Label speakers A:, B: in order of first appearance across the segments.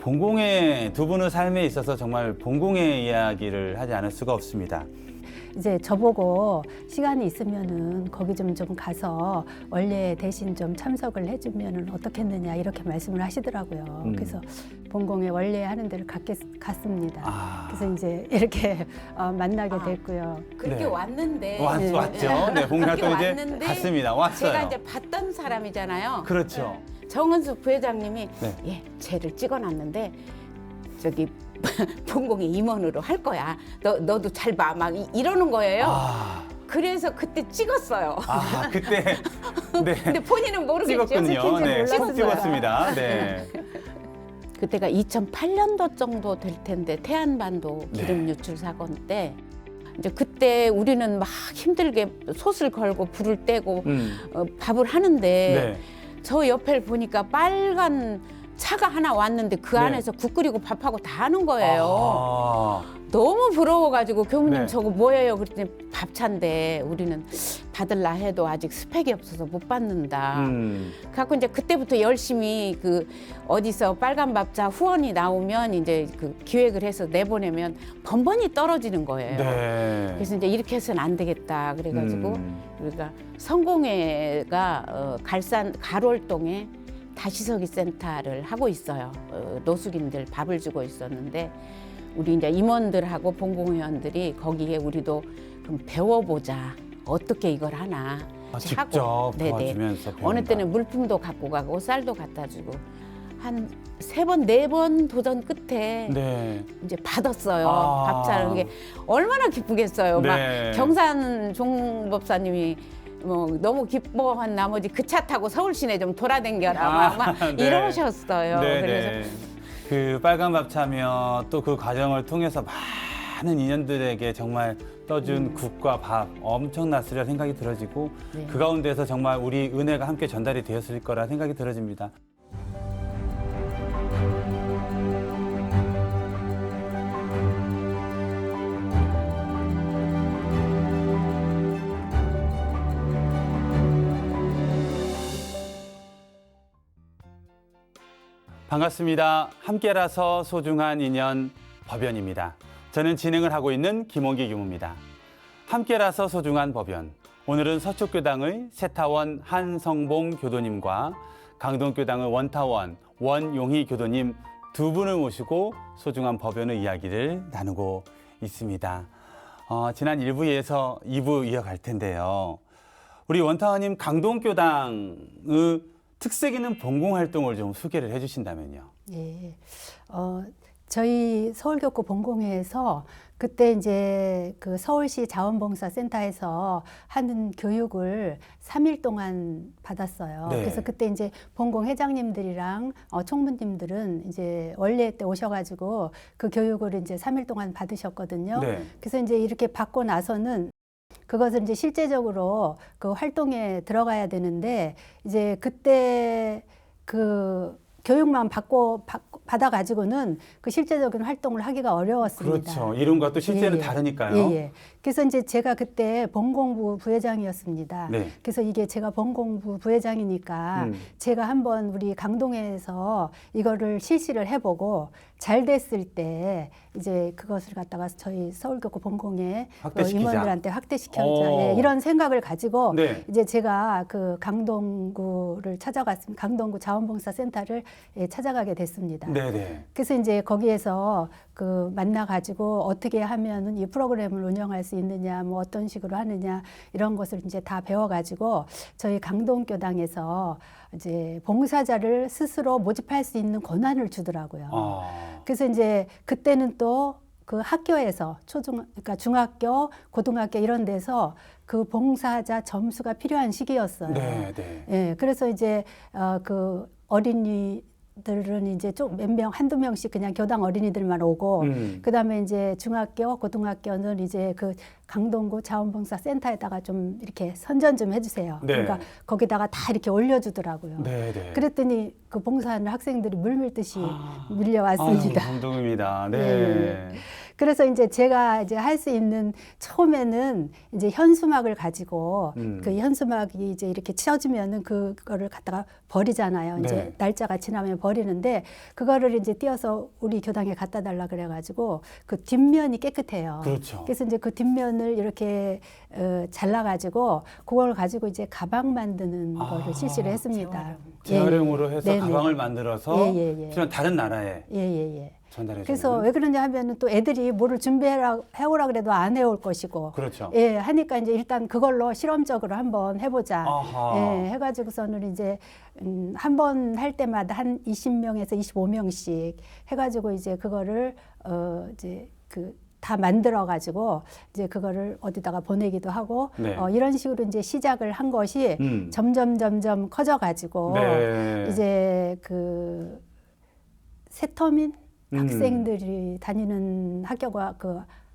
A: 봉공의 두 분의 삶에 있어서 정말 봉공의 이야기를 하지 않을 수가 없습니다.
B: 이제 저보고 시간이 있으면은 거기 좀 가서 원래 대신 좀 참석을 해주면은 어떻겠느냐 이렇게 말씀을 하시더라고요. 그래서 봉공에 원래 하는 데를 갔습니다. 그래서 이제 이렇게 만나게 됐고요.
C: 그렇게
A: 네.
C: 왔는데
A: 왔죠. 네, 봉사 또 이제
C: 왔는데
A: 갔습니다. 왔어요.
C: 제가 이제 봤던 사람이잖아요.
A: 그렇죠.
C: 정은수 부회장님이
A: 네.
C: 예, 쟤를 찍어놨는데 저기 봉공이 임원으로 할 거야. 너도 잘 봐. 막 이러는 거예요. 그래서 그때 찍었어요.
A: 그때 네.
C: 근데 본인은 모르겠죠.
A: 찍었군요. 네,
B: 몰랐어요.
A: 찍었습니다. 네.
C: 그때가 2008년도 정도 될 텐데 태안반도 기름
A: 네.
C: 유출 사건 때 이제 그때 우리는 막 힘들게 솥을 걸고 불을 떼고 밥을 하는데
A: 네.
C: 저 옆에 보니까 빨간 차가 하나 왔는데 그
A: 네.
C: 안에서 국 끓이고 밥하고 다 하는 거예요.
A: 아,
C: 너무 부러워가지고 교무님
A: 네.
C: 저거 뭐예요? 그랬더니 밥차인데 우리는 받을라 해도 아직 스펙이 없어서 못 받는다. 그래갖고 이제 그때부터 열심히 그 어디서 빨간 밥차 후원이 나오면 이제 그 기획을 해서 내보내면 번번이 떨어지는 거예요.
A: 네.
C: 그래서 이제 이렇게 해서는 안 되겠다. 그래가지고 우리가 성공회가 갈산 가롤동에 다시서기 센터를 하고 있어요. 노숙인들 밥을 주고 있었는데 우리 이제 임원들하고 봉공회원들이 거기에 우리도 그럼 배워보자. 어떻게 이걸 하나.
A: 직접
C: 네네.
A: 도와주면서 배운다.
C: 어느 때는 물품도 갖고 가고 쌀도 갖다 주고 한 3번, 4번 도전 끝에
A: 네.
C: 이제 받았어요.
A: 아.
C: 밥 차는 게 얼마나 기쁘겠어요.
A: 네.
C: 막 경산 종법사님이 뭐 너무 기뻐한 나머지 그 차 타고 서울 시내 좀 돌아댕겨라 막
A: 네.
C: 이러셨어요.
A: 네,
C: 그래서
A: 네. 그 빨간 밥 차며 또 그 과정을 통해서 많은 인연들에게 정말 떠준 국과 밥 엄청났으리라 생각이 들어지고
C: 네.
A: 그 가운데서 정말 우리 은혜가 함께 전달이 되었을 거라 생각이 들어집니다. 반갑습니다. 함께라서 소중한 인연 법연입니다. 저는 진행을 하고 있는 김홍기 교무입니다. 함께라서 소중한 법연. 오늘은 서초교당의 세타원 한성봉 교도님과 강동교당의 원타원 원용희 교도님 두 분을 모시고 소중한 법연의 이야기를 나누고 있습니다. 지난 1부에서 2부 이어갈 텐데요. 우리 원타원님 강동교당의 특색 있는 봉공 활동을 좀 소개를 해주신다면요.
B: 예, 저희 서울교구 봉공회에서 그때 이제 그 서울시 자원봉사센터에서 하는 교육을 3일 동안 받았어요.
A: 네.
B: 그래서 그때 이제 봉공 회장님들이랑 총무님들은 이제 원래 때 오셔가지고 그 교육을 이제 3일 동안 받으셨거든요.
A: 네.
B: 그래서 이제 이렇게 받고 나서는 그것을 이제 실제적으로 그 활동에 들어가야 되는데 이제 그때 그 교육만 받아가지고는 그 실제적인 활동을 하기가 어려웠습니다.
A: 그렇죠. 이름과 또 실제는 다르니까요.
B: 예. 그래서 이제 제가 그때 본공부 부회장이었습니다.
A: 네.
B: 그래서 이게 제가 본공부 부회장이니까 제가 한번 우리 강동에서 이거를 실시를 해보고 잘 됐을 때 이제 그것을 갖다가 저희 서울교구 본공에
A: 확대시키자.
B: 임원들한테 확대시켜자 예, 이런 생각을 가지고
A: 네.
B: 이제 제가 그 강동구를 찾아갔습니다. 강동구 자원봉사센터를 찾아가게 됐습니다.
A: 네네.
B: 그래서 이제 거기에서 그 만나가지고 어떻게 하면은 이 프로그램을 운영할 수 있느냐, 뭐 어떤 식으로 하느냐 이런 것을 이제 다 배워가지고 저희 강동교당에서 이제 봉사자를 스스로 모집할 수 있는 권한을 주더라고요. 그래서 이제 그때는 또 그 학교에서 그러니까 중학교, 고등학교 이런 데서 그 봉사자 점수가 필요한 시기였어요.
A: 네, 네.
B: 예, 그래서 이제 그 어린이들은 이제 좀 몇 명, 한두 명씩 그냥 교당 어린이들만 오고, 그 다음에 이제 중학교, 고등학교는 이제 그 강동구 자원봉사센터에다가 좀 이렇게 선전 좀 해주세요.
A: 네.
B: 그러니까 거기다가 다 이렇게 올려주더라고요.
A: 네, 네.
B: 그랬더니 그 봉사하는 학생들이 물밀듯이 밀려왔습니다.
A: 감동입니다. 네.
B: 예. 그래서 이제 제가 이제 할 수 있는 처음에는 이제 현수막을 가지고 그 현수막이 이제 이렇게 쳐지면은 그거를 갖다가 버리잖아요. 이제
A: 네.
B: 날짜가 지나면 버리는데 그거를 이제 띄어서 우리 교당에 갖다 달라 그래가지고 그 뒷면이 깨끗해요.
A: 그렇죠.
B: 그래서 이제 그 뒷면을 이렇게 잘라가지고 그걸 가지고 이제 가방 만드는 거를 실시를 했습니다.
A: 재활용으로 해서
B: 네네.
A: 가방을 만들어서
B: 예.
A: 실은 다른 나라에
B: 예.
A: 전달해
B: 그래서
A: 주는.
B: 왜 그러냐 하면은 또 애들이 뭐를 해오라 그래도 안 해올 것이고.
A: 그렇죠.
B: 예, 하니까 이제 일단 그걸로 실험적으로 한번 해보자.
A: 아하.
B: 예, 해가지고서는 이제 한 번 할 때마다 한 20명에서 25명씩 해가지고 이제 그거를 이제 다 만들어 가지고 이제 그거를 어디다가 보내기도 하고
A: 네.
B: 이런 식으로 이제 시작을 한 것이 점점 커져 가지고
A: 네.
B: 이제 세터민 학생들이 다니는 학교가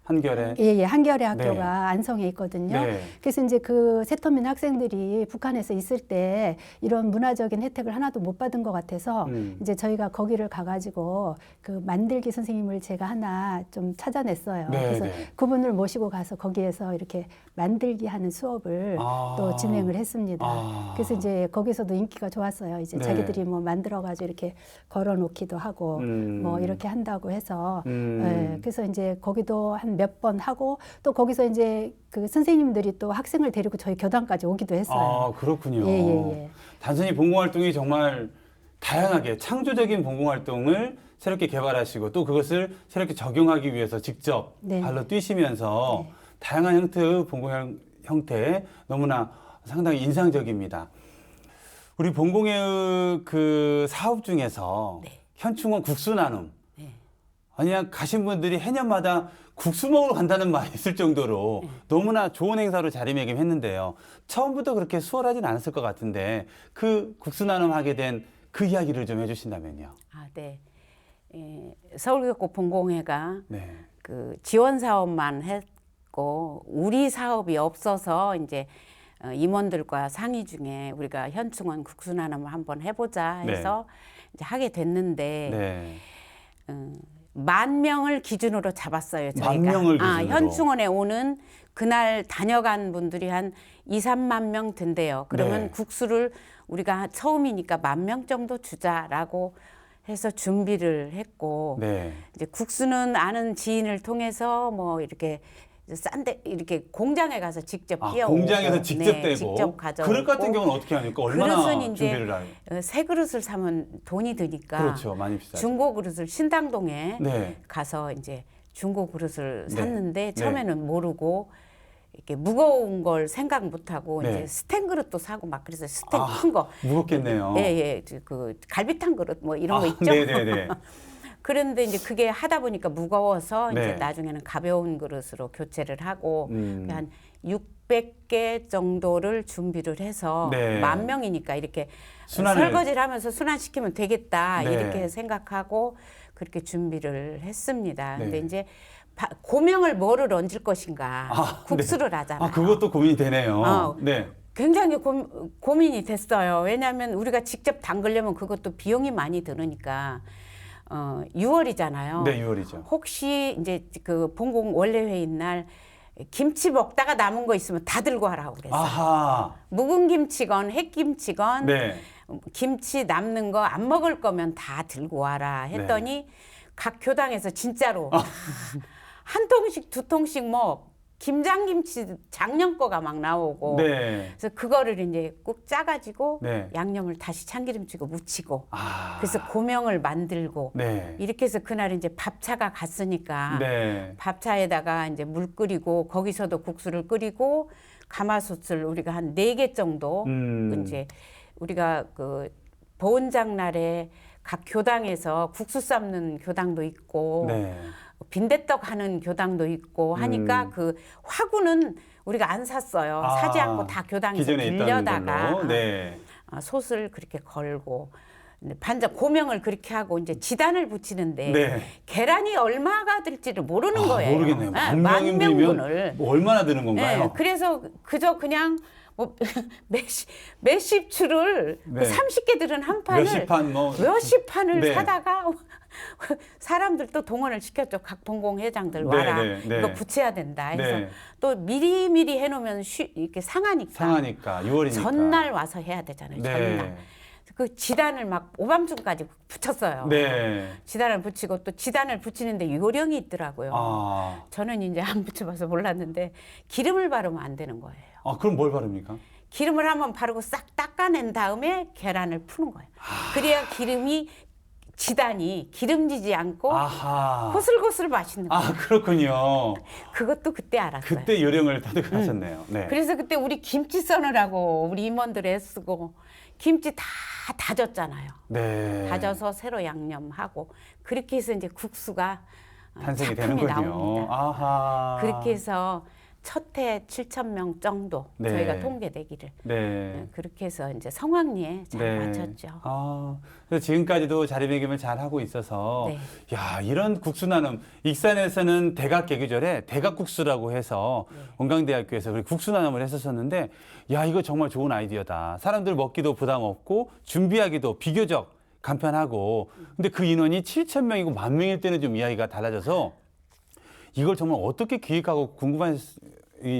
A: 한결에.
B: 한겨레 학교가
A: 네.
B: 안성에 있거든요.
A: 네.
B: 그래서 이제 그 세터민 학생들이 북한에서 있을 때 이런 문화적인 혜택을 하나도 못 받은 것 같아서 이제 저희가 거기를 가가지고 그 만들기 선생님을 제가 하나 좀 찾아냈어요.
A: 네,
B: 그래서
A: 네.
B: 그분을 모시고 가서 거기에서 이렇게 만들기 하는 수업을 또 진행을 했습니다. 그래서 이제 거기서도 인기가 좋았어요. 이제
A: 네.
B: 자기들이 뭐 만들어가지고 이렇게 걸어놓기도 하고 뭐 이렇게 한다고 해서 예, 그래서 이제 거기도 한 몇 번 하고 또 거기서 이제 그 선생님들이 또 학생을 데리고 저희 교단까지 오기도 했어요.
A: 아, 그렇군요.
B: 예.
A: 단순히 봉공활동이 정말 다양하게 창조적인 봉공활동을 새롭게 개발하시고 또 그것을 새롭게 적용하기 위해서 직접
B: 네.
A: 발로 뛰시면서 다양한 형태의 봉공 형태 너무나 상당히 인상적입니다. 우리 봉공의 그 사업 중에서 현충원 국수 나눔 그냥 가신 분들이 해년마다 국수 먹으러 간다는 말이 있을 정도로 너무나 좋은 행사로 자리매김했는데요. 처음부터 그렇게 수월하진 않았을 것 같은데 그 국수 나눔하게 된 그 이야기를 좀 해주신다면요.
C: 아, 네. 서울교육고 봉공회가
A: 네.
C: 그 지원 사업만 했고 우리 사업이 없어서 이제 임원들과 상의 중에 우리가 현충원 국수 나눔을 한번 해보자 해서 이제 하게 됐는데 10,000명을 기준으로 잡았어요. 저희가.
A: 10,000명을 기준으로.
C: 현충원에 오는 그날 다녀간 분들이 한 2-3만 명 된대요. 그러면
A: 네.
C: 국수를 우리가 처음이니까 10,000명 정도 주자라고 해서 준비를 했고 이제 국수는 아는 지인을 통해서 뭐 이렇게 싼데 이렇게 공장에 가서 직접 띄어오고
A: 공장에서 직접 떼고
C: 직접 가져오고
A: 그릇 같은 경우는 어떻게 합니까? 얼마나
C: 그릇은 이제
A: 준비를 해요?
C: 새 그릇을 사면 돈이 드니까
A: 그렇죠. 많이 비싸죠.
C: 중고 그릇을 신당동에
A: 네.
C: 가서 이제 중고 그릇을
A: 네.
C: 샀는데
A: 네.
C: 처음에는 모르고 이렇게 무거운 걸 생각 못 하고
A: 네.
C: 이제 스텐 그릇도 사고 막 그래서 스텐 큰 거.
A: 무겁겠네요.
C: 예. 그 갈비탕 그릇 뭐 이런 거 있죠.
A: 네네네.
C: 그런데 이제 그게 하다 보니까 무거워서
A: 네.
C: 이제 나중에는 가벼운 그릇으로 교체를 하고 한 600개 정도를 준비를 해서
A: 네.
C: 10,000명이니까 이렇게
A: 순환을-
C: 설거지를 하면서 순환시키면 되겠다
A: 네.
C: 이렇게 생각하고 그렇게 준비를 했습니다.
A: 네.
C: 근데 이제 고명을 뭐를 얹을 것인가 국수를 하잖아요.
A: 그것도 고민이 되네요. 네.
C: 굉장히 고민이 됐어요. 왜냐하면 우리가 직접 담그려면 그것도 비용이 많이 드니까 6월이잖아요.
A: 네, 6월이죠.
C: 혹시 이제 그 봉공 원래 회의 날 김치 먹다가 남은 거 있으면 다 들고 하라고 그랬어요.
A: 아하.
C: 묵은 김치건 햇김치건
A: 네.
C: 김치 남는 거 안 먹을 거면 다 들고 와라 했더니 각 교당에서 진짜로 한 통씩 두 통씩 뭐 김장김치 작년 거가 막 나오고
A: 네.
C: 그래서 그거를 이제 꼭 짜가지고
A: 네.
C: 양념을 다시 참기름치고 무치고
A: 아.
C: 그래서 고명을 만들고
A: 네.
C: 이렇게 해서 그날 이제 밥차가 갔으니까
A: 네.
C: 밥차에다가 이제 물 끓이고 거기서도 국수를 끓이고 가마솥을 우리가 한 4개 정도 이제 우리가 그 보훈장 날에 각 교당에서 국수 삶는 교당도 있고
A: 네.
C: 빈대떡 하는 교당도 있고 하니까 그 화구는 우리가 안 샀어요. 사지 않고 다 교당에서
A: 기존에 있던
C: 빌려다가
A: 걸로. 네.
C: 솥을 그렇게 걸고 반장 고명을 그렇게 하고 이제 지단을 붙이는데
A: 네.
C: 계란이 얼마가 들지를 모르는 거예요.
A: 모르겠네요.
C: 네,
A: 10,000명이면
C: 10,000명분을.
A: 뭐 얼마나 드는 건가요?
C: 네, 그래서 그저 그냥 뭐 몇십 줄을
A: 네.
C: 30개 들은 한 판을
A: 몇십 판 뭐.
C: 몇십 판을
A: 네.
C: 사다가 사람들도 동원을 시켰죠. 각 본공회장들 와라.
A: 네, 네, 네.
C: 이거 붙여야 된다. 해서
A: 네.
C: 또 미리미리 해놓으면 이렇게 상하니까
A: 6월이니까.
C: 전날 와서 해야 되잖아요.
A: 네.
C: 전날. 그 지단을 막 오밤중까지 붙였어요.
A: 네.
C: 지단을 붙이고 또 지단을 붙이는데 요령이 있더라고요.
A: 아.
C: 저는 이제 안 붙여봐서 몰랐는데 기름을 바르면 안 되는 거예요.
A: 아, 그럼 뭘 바릅니까?
C: 기름을 한번 바르고 싹 닦아낸 다음에 계란을 푸는 거예요. 그래야 기름이 지단이 기름지지 않고
A: 아하.
C: 고슬고슬 맛있는 거예요.
A: 아, 그렇군요.
C: 그것도 그때 알았어요.
A: 그때 요령을 터득하셨네요. 네.
C: 그래서 그때 우리 김치 써느라고 우리 임원들 애쓰고 김치 다 다졌잖아요.
A: 네.
C: 다져서 새로 양념하고 그렇게 해서 이제 국수가
A: 탄생이
C: 작품이
A: 되는군요.
C: 나옵니다.
A: 아하.
C: 그렇게 해서 첫 해 7,000명 정도
A: 네.
C: 저희가 통계되기를
A: 네.
C: 그렇게 해서 이제 성황리에 잘
A: 네.
C: 맞췄죠.
A: 아, 그래서 지금까지도 자리매김을 잘 하고 있어서,
C: 네.
A: 야, 이런 국수 나눔. 익산에서는 대각 개교절에 대각국수라고 해서 원광대학교에서 그렇게 국수 나눔을 했었었는데, 야, 이거 정말 좋은 아이디어다. 사람들 먹기도 부담 없고 준비하기도 비교적 간편하고, 근데 그 인원이 7,000명이고 10,000명일 때는 좀 이야기가 달라져서 이걸 정말 어떻게 기획하고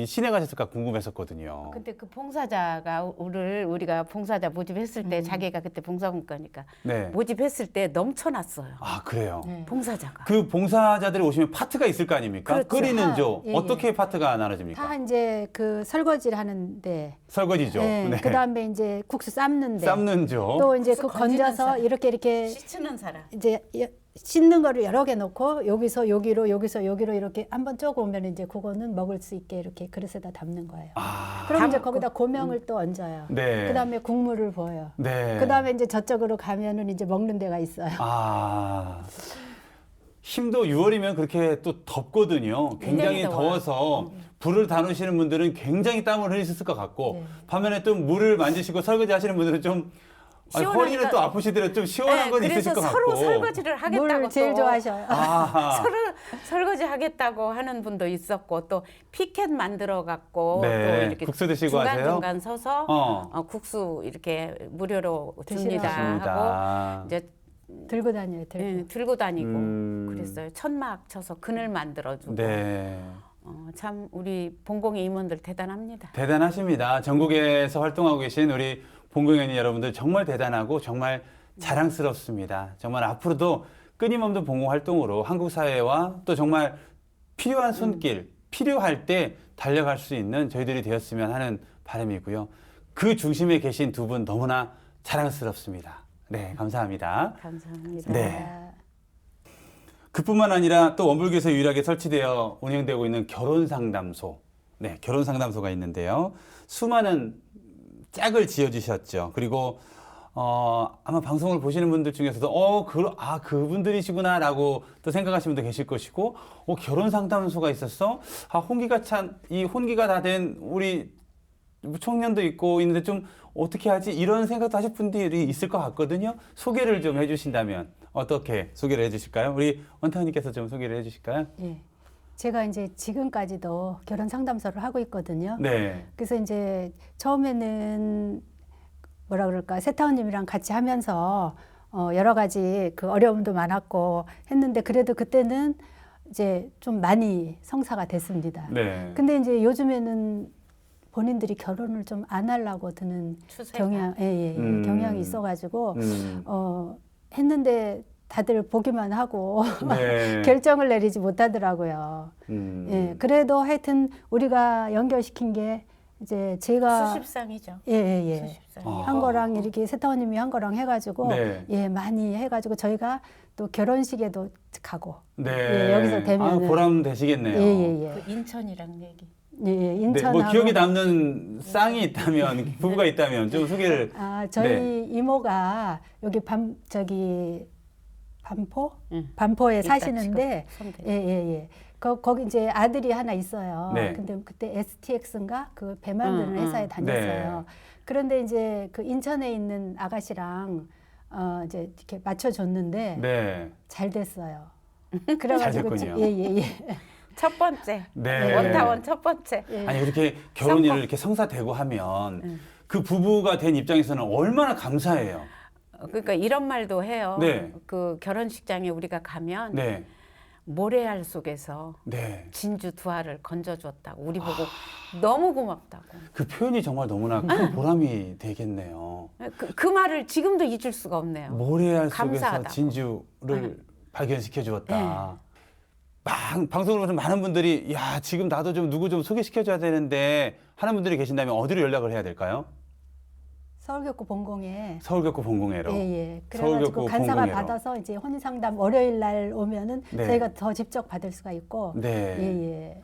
A: 실행하셨을까 궁금했었거든요.
C: 근데 그 봉사자가 우리가 봉사자 모집했을 때 자기가 그때 봉사분 거니까
A: 네.
C: 모집했을 때 넘쳐났어요.
A: 아, 그래요.
B: 네.
C: 봉사자가.
A: 그 봉사자들이 오시면 파트가 있을 거 아닙니까?
C: 그렇죠.
A: 끓이는 조
B: 예, 예.
A: 어떻게 파트가 나눠집니까?
B: 다 이제 그 설거지를 하는데,
A: 설거지죠.
B: 네.
A: 네.
B: 그다음에 이제 국수 삶는데,
A: 삶는 조.
B: 또 이제 그
C: 국수 건지는
B: 건져서
C: 사람.
B: 이렇게
C: 씻는 사람.
B: 이제 씻는 거를 여러 개 놓고 여기서 여기로 이렇게 한번 쪼고 오면 이제 그거는 먹을 수 있게 이렇게 그릇에다 담는 거예요.
A: 아,
B: 그럼 이제
C: 담고.
B: 거기다 고명을 또 얹어요.
A: 네.
B: 그다음에 국물을 부어요.
A: 네.
B: 그다음에 이제 저쪽으로 가면은 이제 먹는 데가 있어요.
A: 아. 힘도 6월이면 그렇게 또 덥거든요. 굉장히
C: 굉장히 더워요.
A: 더워서 불을 다루시는 분들은 굉장히 땀을 흘리셨을 것 같고
B: 네.
A: 반면에 또 물을 만지시고 설거지 하시는 분들은 좀
C: 시원하니까-
A: 허리는 또 아프시더라도 좀 시원한 건
C: 그래서
A: 있으실 것 같고.
C: 서로 설거지를 하겠다고
B: 물 제일
C: 또
B: 좋아하셔요.
A: 아하.
C: 서로 설거지 하겠다고 하는 분도 있었고 또 피켓 만들어 갖고
A: 네,
C: 또 이렇게
A: 국수 드시고
C: 중간
A: 하세요?
C: 중간 서서 국수 이렇게 무료로 줍니다 하고
A: 좋습니다.
C: 이제
B: 들고 다녀요.
C: 들고 다니고
A: 음.
C: 그랬어요. 천막 쳐서 그늘 만들어주고
A: 네.
C: 참 우리 본공의 임원들 대단합니다.
A: 대단하십니다. 전국에서 활동하고 계신 우리 본공연인 여러분들 정말 대단하고 정말 자랑스럽습니다. 정말 앞으로도 끊임없는 봉공 활동으로 한국 사회와 또 정말 필요한 손길, 필요할 때 달려갈 수 있는 저희들이 되었으면 하는 바람이고요. 그 중심에 계신 두 분 너무나 자랑스럽습니다. 네, 감사합니다.
C: 감사합니다.
A: 네. 그뿐만 아니라 또 원불교에서 유일하게 설치되어 운영되고 있는 결혼상담소. 네, 결혼상담소가 있는데요. 수많은 짝을 지어주셨죠. 그리고 아마 방송을 보시는 분들 중에서도 그분들이시구나라고 또 생각하시는 분도 계실 것이고 결혼상담소가 있었어? 이 혼기가 다 된 우리 청년도 있고 있는데 좀 어떻게 하지? 이런 생각도 하실 분들이 있을 것 같거든요. 소개를 좀 해주신다면 어떻게 소개를 해주실까요? 우리 원타원님께서 좀 소개를 해주실까요?
B: 예. 제가 이제 지금까지도 결혼 상담소를 하고 있거든요.
A: 네.
B: 그래서 이제 처음에는 뭐라 그럴까 세타원님이랑 같이 하면서 여러 가지 그 어려움도 많았고 했는데 그래도 그때는 이제 좀 많이 성사가 됐습니다.
A: 네.
B: 근데 이제 요즘에는 본인들이 결혼을 좀 안 하려고 드는
C: 추세가.
B: 경향이 있어가지고 했는데 다들 보기만 하고
A: 네.
B: 결정을 내리지 못하더라고요. 예, 그래도 하여튼 우리가 연결시킨 게 이제 제가
C: 수십상이죠. 수십상.
B: 한 거랑 이렇게 세타원님이 한 거랑 해가지고
A: 네.
B: 예 많이 해가지고 저희가 또 결혼식에도 가고
A: 네.
B: 예, 여기서 되면은
A: 보람 되시겠네요.
B: 예예예
C: 그 인천이랑 얘기.
B: 예,
A: 네,
B: 인천하고
A: 뭐 기억에 남는 쌍이 있다면 부부가 있다면 좀 소개를.
B: 저희
A: 네.
B: 이모가 여기
C: 응.
B: 반포에
C: 있다,
B: 사시는데
C: 지금 손대.
B: 예예예. 거기 이제 아들이 하나 있어요.
A: 네.
B: 근데 그때 STX인가 그 배 만드는 회사에 다녔어요.
A: 네.
B: 그런데 이제 그 인천에 있는 아가씨랑 이제 이렇게 맞춰줬는데
A: 네.
B: 잘 됐어요.
A: 잘 됐군요.
B: 예예예.
C: 첫 번째.
A: 네.
C: 원타원 첫 번째.
A: 아니 이렇게 결혼이 이렇게 성사되고 하면 그 부부가 된 입장에서는 얼마나 감사해요.
C: 그러니까 이런 말도 해요.
A: 네.
C: 그 결혼식장에 우리가 가면
A: 네.
C: 모래알 속에서
A: 네.
C: 진주 두 알을 건져줬다고 우리 보고 너무 고맙다고.
A: 그 표현이 정말 너무나 큰 보람이 되겠네요.
C: 그 말을 지금도 잊을 수가 없네요.
A: 모래알 속에서
C: 감사하다고.
A: 진주를 발견시켜 주었다. 방송을 보면서 많은 분들이 야 지금 나도 좀 누구 좀 소개시켜줘야 되는데 하는 분들이 계신다면 어디로 연락을 해야 될까요?
B: 서울교구 본공에
A: 서울교구 본공회로.
B: 예.
A: 서울교구
B: 그래가지고 간사가
A: 본공회로.
B: 받아서 이제 혼인상담 월요일 날 오면은
A: 네.
B: 저희가 더 직접 받을 수가 있고
A: 네.
B: 예.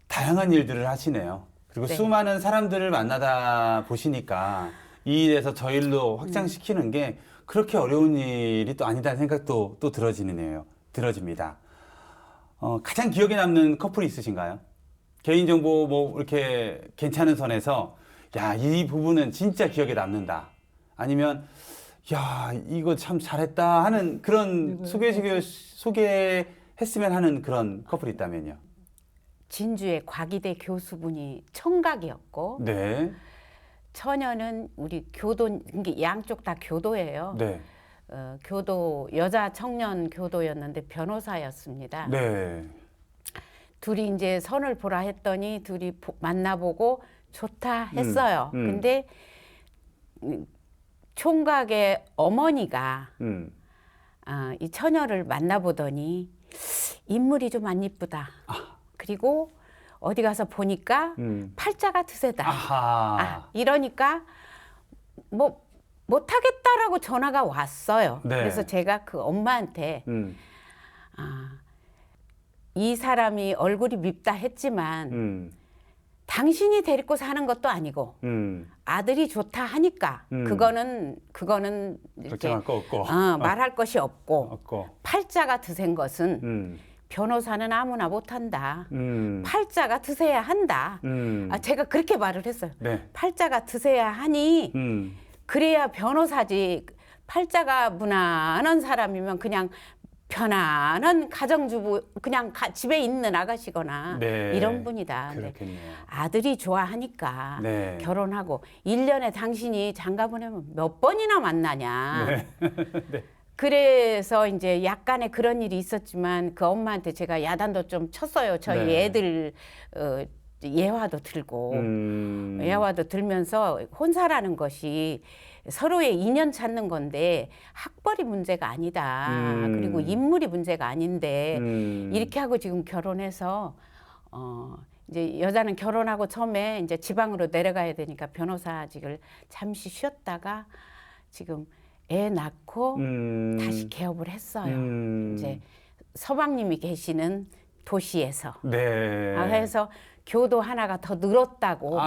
A: 다양한 일들을 하시네요. 그리고
C: 네.
A: 수많은 사람들을 만나다 보시니까 이 일에서 저 일로 확장시키는 게 그렇게 어려운 일이 또 아니다는 생각도 또 들어집니다. 가장 기억에 남는 커플이 있으신가요? 개인정보 뭐 이렇게 괜찮은 선에서 야, 이 부분은 진짜 기억에 남는다. 아니면 야, 이거 참 잘했다 하는 그런 소개했으면 하는 그런 커플이 있다면요.
C: 진주의 과기대 교수분이 청각이었고
A: 네.
C: 처녀는 우리 교도, 이게 양쪽 다 교도예요.
A: 네.
C: 교도 여자 청년 교도였는데 변호사였습니다.
A: 네.
C: 둘이 이제 선을 보라 했더니 둘이 만나보고 좋다 했어요. 근데 총각의 어머니가 이 처녀를 만나보더니 인물이 좀 안 이쁘다. 그리고 어디 가서 보니까 팔자가 드세다.
A: 아하.
C: 이러니까 뭐 못하겠다라고 전화가 왔어요.
A: 네.
C: 그래서 제가 그 엄마한테 이 사람이 얼굴이 밉다 했지만 당신이 데리고 사는 것도 아니고 아들이 좋다 하니까 그거는 이렇게
A: 걱정할 거 없고.
C: 말할 것이 없고
A: 없고.
C: 팔자가 드센 것은 변호사는 아무나 못한다. 팔자가 드세야 한다. 제가 그렇게 말을 했어요.
A: 네.
C: 팔자가 드세야 하니 그래야 변호사지. 팔자가 무난한 사람이면 그냥 편안한 가정주부 그냥 집에 있는 아가씨거나
A: 네.
C: 이런 분이다. 근데
A: 그렇겠네요.
C: 아들이 좋아하니까
A: 네.
C: 결혼하고 1년에 당신이 장가 보내면 몇 번이나 만나냐.
A: 네. 네.
C: 그래서 이제 약간의 그런 일이 있었지만 그 엄마한테 제가 야단도 좀 쳤어요. 저희
A: 네.
C: 애들 예화도 들고 예화도 들면서 혼사라는 것이 서로의 인연 찾는 건데 학벌이 문제가 아니다. 그리고 인물이 문제가 아닌데 이렇게 하고 지금 결혼해서 이제 여자는 결혼하고 처음에 이제 지방으로 내려가야 되니까 변호사직을 잠시 쉬었다가 지금 애 낳고 다시 개업을 했어요. 이제 서방님이 계시는 도시에서.
A: 네.
C: 그래서 교도 하나가 더 늘었다고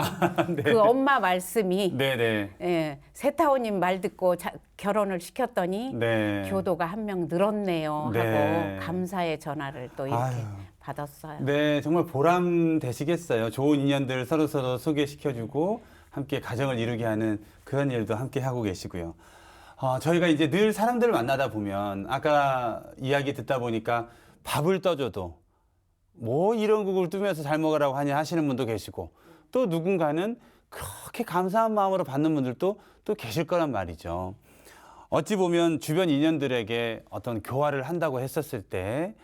A: 네.
C: 그 엄마 말씀이
A: 네네.
C: 예, 세타오님 말 듣고 결혼을 시켰더니
A: 네.
C: 교도가 한 명 늘었네요
A: 네.
C: 하고 감사의 전화를 또 이렇게
A: 아유.
C: 받았어요.
A: 네, 정말 보람 되시겠어요. 좋은 인연들 서로 소개시켜주고 함께 가정을 이루게 하는 그런 일도 함께 하고 계시고요. 저희가 이제 늘 사람들을 만나다 보면 아까 이야기 듣다 보니까 밥을 떠줘도 뭐 이런 국을 뜨면서 잘 먹으라고 하냐 하시는 분도 계시고 또 누군가는 그렇게 감사한 마음으로 받는 분들도 또 계실 거란 말이죠. 어찌 보면 주변 인연들에게 어떤 교화를 한다고 했었을 때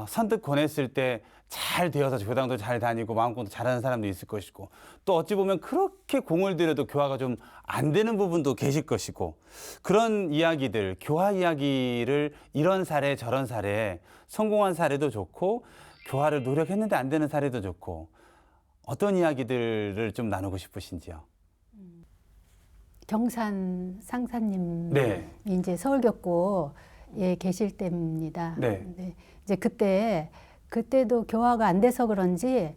A: 선뜻 권했을 때 잘 되어서 교당도 잘 다니고 마음공도 잘하는 사람도 있을 것이고 또 어찌 보면 그렇게 공을 들여도 교화가 좀 안 되는 부분도 계실 것이고 그런 이야기들, 교화 이야기를 이런 사례 저런 사례 성공한 사례도 좋고 교화를 노력했는데 안 되는 사례도 좋고 어떤 이야기들을 좀 나누고 싶으신지요?
B: 경산 상사님이
A: 네.
B: 이제 서울교구에 계실 때입니다.
A: 네.
B: 네. 이제 그때도 교화가 안 돼서 그런지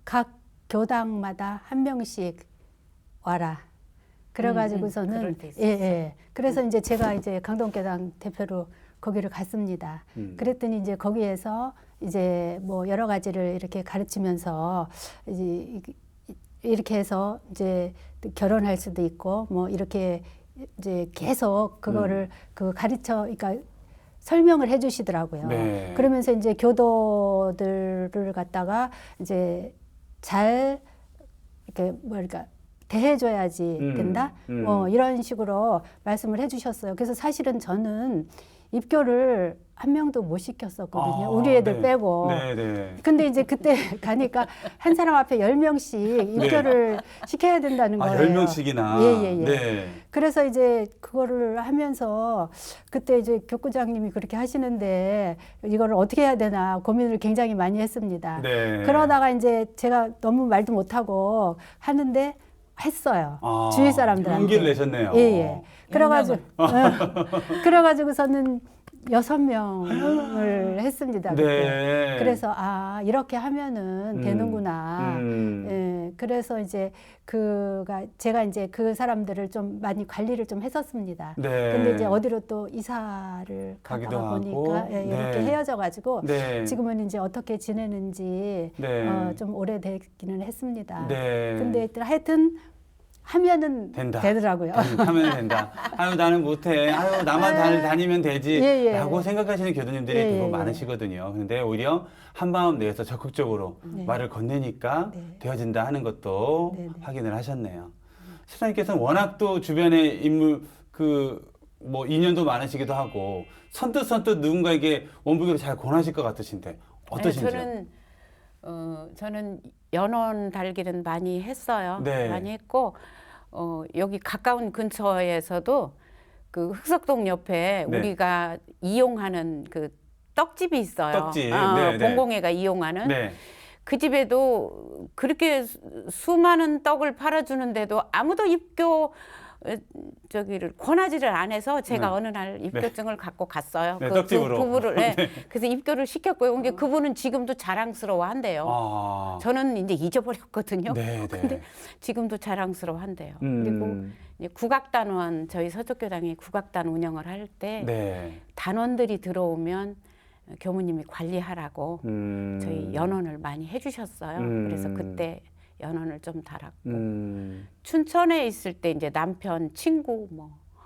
B: 각 교당마다 한 명씩 와라. 그래가지고서는
C: 그럴 때 있었어요.
B: 그래서 이제 제가 이제 강동교당 대표로 거기를 갔습니다. 그랬더니 이제 거기에서 이제 뭐 여러 가지를 이렇게 가르치면서 이렇게 해서 이제 결혼할 수도 있고 뭐 이렇게 이제 계속 그거를 그러니까 설명을 해주시더라고요.
A: 네.
B: 그러면서 이제 교도들을 갖다가 이제 잘 이렇게 뭐랄까 대해줘야지 된다. 이런 식으로 말씀을 해주셨어요. 그래서 사실은 저는 입교를 한 명도 못 시켰었거든요. 우리 애들
A: 네.
B: 빼고.
A: 네.
B: 근데 이제 그때 가니까 한 사람 앞에 10명씩 입교를 시켜야 된다는
A: 아,
B: 거예요.
A: 10명씩이나.
B: 예.
A: 네.
B: 그래서 이제 그거를 하면서 그때 이제 교구장님이 그렇게 하시는데 이거를 어떻게 해야 되나 고민을 굉장히 많이 했습니다.
A: 네.
B: 그러다가 이제 제가 너무 말도 못하고 하는데 했어요.
A: 아,
B: 주위 사람들한테.
A: 용기를 내셨네요.
B: 예. 그래가지고서는 6명을 했습니다. 그때.
A: 네.
B: 그래서 이렇게 하면은 되는구나. 예. 그래서 이제 제가 이제 그 사람들을 좀 많이 관리를 좀 했었습니다.
A: 네.
B: 근데 이제 어디로 또 이사를
A: 가기도
B: 가다가
A: 하고.
B: 보니까 이렇게
A: 네.
B: 헤어져가지고
A: 네.
B: 지금은 이제 어떻게 지내는지
A: 네.
B: 좀 오래되기는 했습니다.
A: 네.
B: 근데 하여튼 하면은
A: 된다.
B: 되더라고요.
A: 하면 된다. 아유, 나는 못해. 아유, 나만 다니면 되지.
B: 예.
A: 라고 생각하시는 교도님들이
B: 예,
A: 되게
B: 예.
A: 많으시거든요. 근데 오히려 한마음 내에서 적극적으로 말을 건네니까
B: 네.
A: 되어진다 하는 것도
B: 네.
A: 확인을 하셨네요. 사장님께서는 워낙 또 주변에 인물, 인연도 많으시기도 하고, 선뜻 누군가에게 원불교를 잘 권하실 것 같으신데, 어떠신지요?
C: 저는 연원 달기는 많이 했어요.
A: 네.
C: 많이 했고 여기 가까운 근처에서도 그 흑석동 옆에
A: 네.
C: 우리가 이용하는 그 떡집이 있어요.
A: 떡집. 네.
C: 봉공회가 이용하는
A: 네.
C: 그 집에도 그렇게 수많은 떡을 팔아주는데도 아무도 입교 저기를 권하지를 안 해서 제가
A: 네.
C: 어느 날 입교증을 갖고 갔어요.
A: 네,
C: 그
A: 떡집으로.
C: 부부를 그래서 입교를 시켰고요. 근데 그분은 지금도 자랑스러워한대요.
A: 아.
C: 저는 이제 잊어버렸거든요.
A: 네.
C: 근데 지금도 자랑스러워한대요.
A: 음.
C: 그리고 이제 국악단원 저희 서적교당이 국악단 운영을 할 때
A: 네.
C: 단원들이 들어오면 교무님이 관리하라고 저희 연원을 많이 해주셨어요. 그래서 그때 연원을 좀 달았고 춘천에 있을 때 이제 남편 친구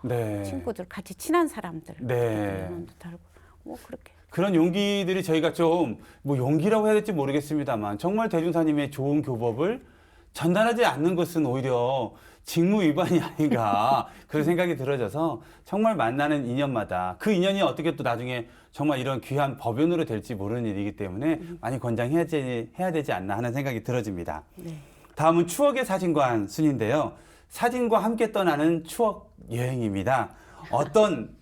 A: 네.
C: 친구들 같이 친한 사람들
A: 네.
C: 연원도 달고 그렇게.
A: 그런 용기들이 저희가 좀 용기라고 해야 될지 모르겠습니다만 정말 대중사님의 좋은 교법을 전달하지 않는 것은 오히려 직무 위반이 아닌가 그런 생각이 들어져서 정말 만나는 인연마다 그 인연이 어떻게 또 나중에 정말 이런 귀한 법연으로 될지 모르는 일이기 때문에 많이 권장해야 되지 않나 하는 생각이 들어집니다.
C: 네.
A: 다음은 추억의 사진관 순인데요. 사진과 함께 떠나는 추억 여행입니다. 어떤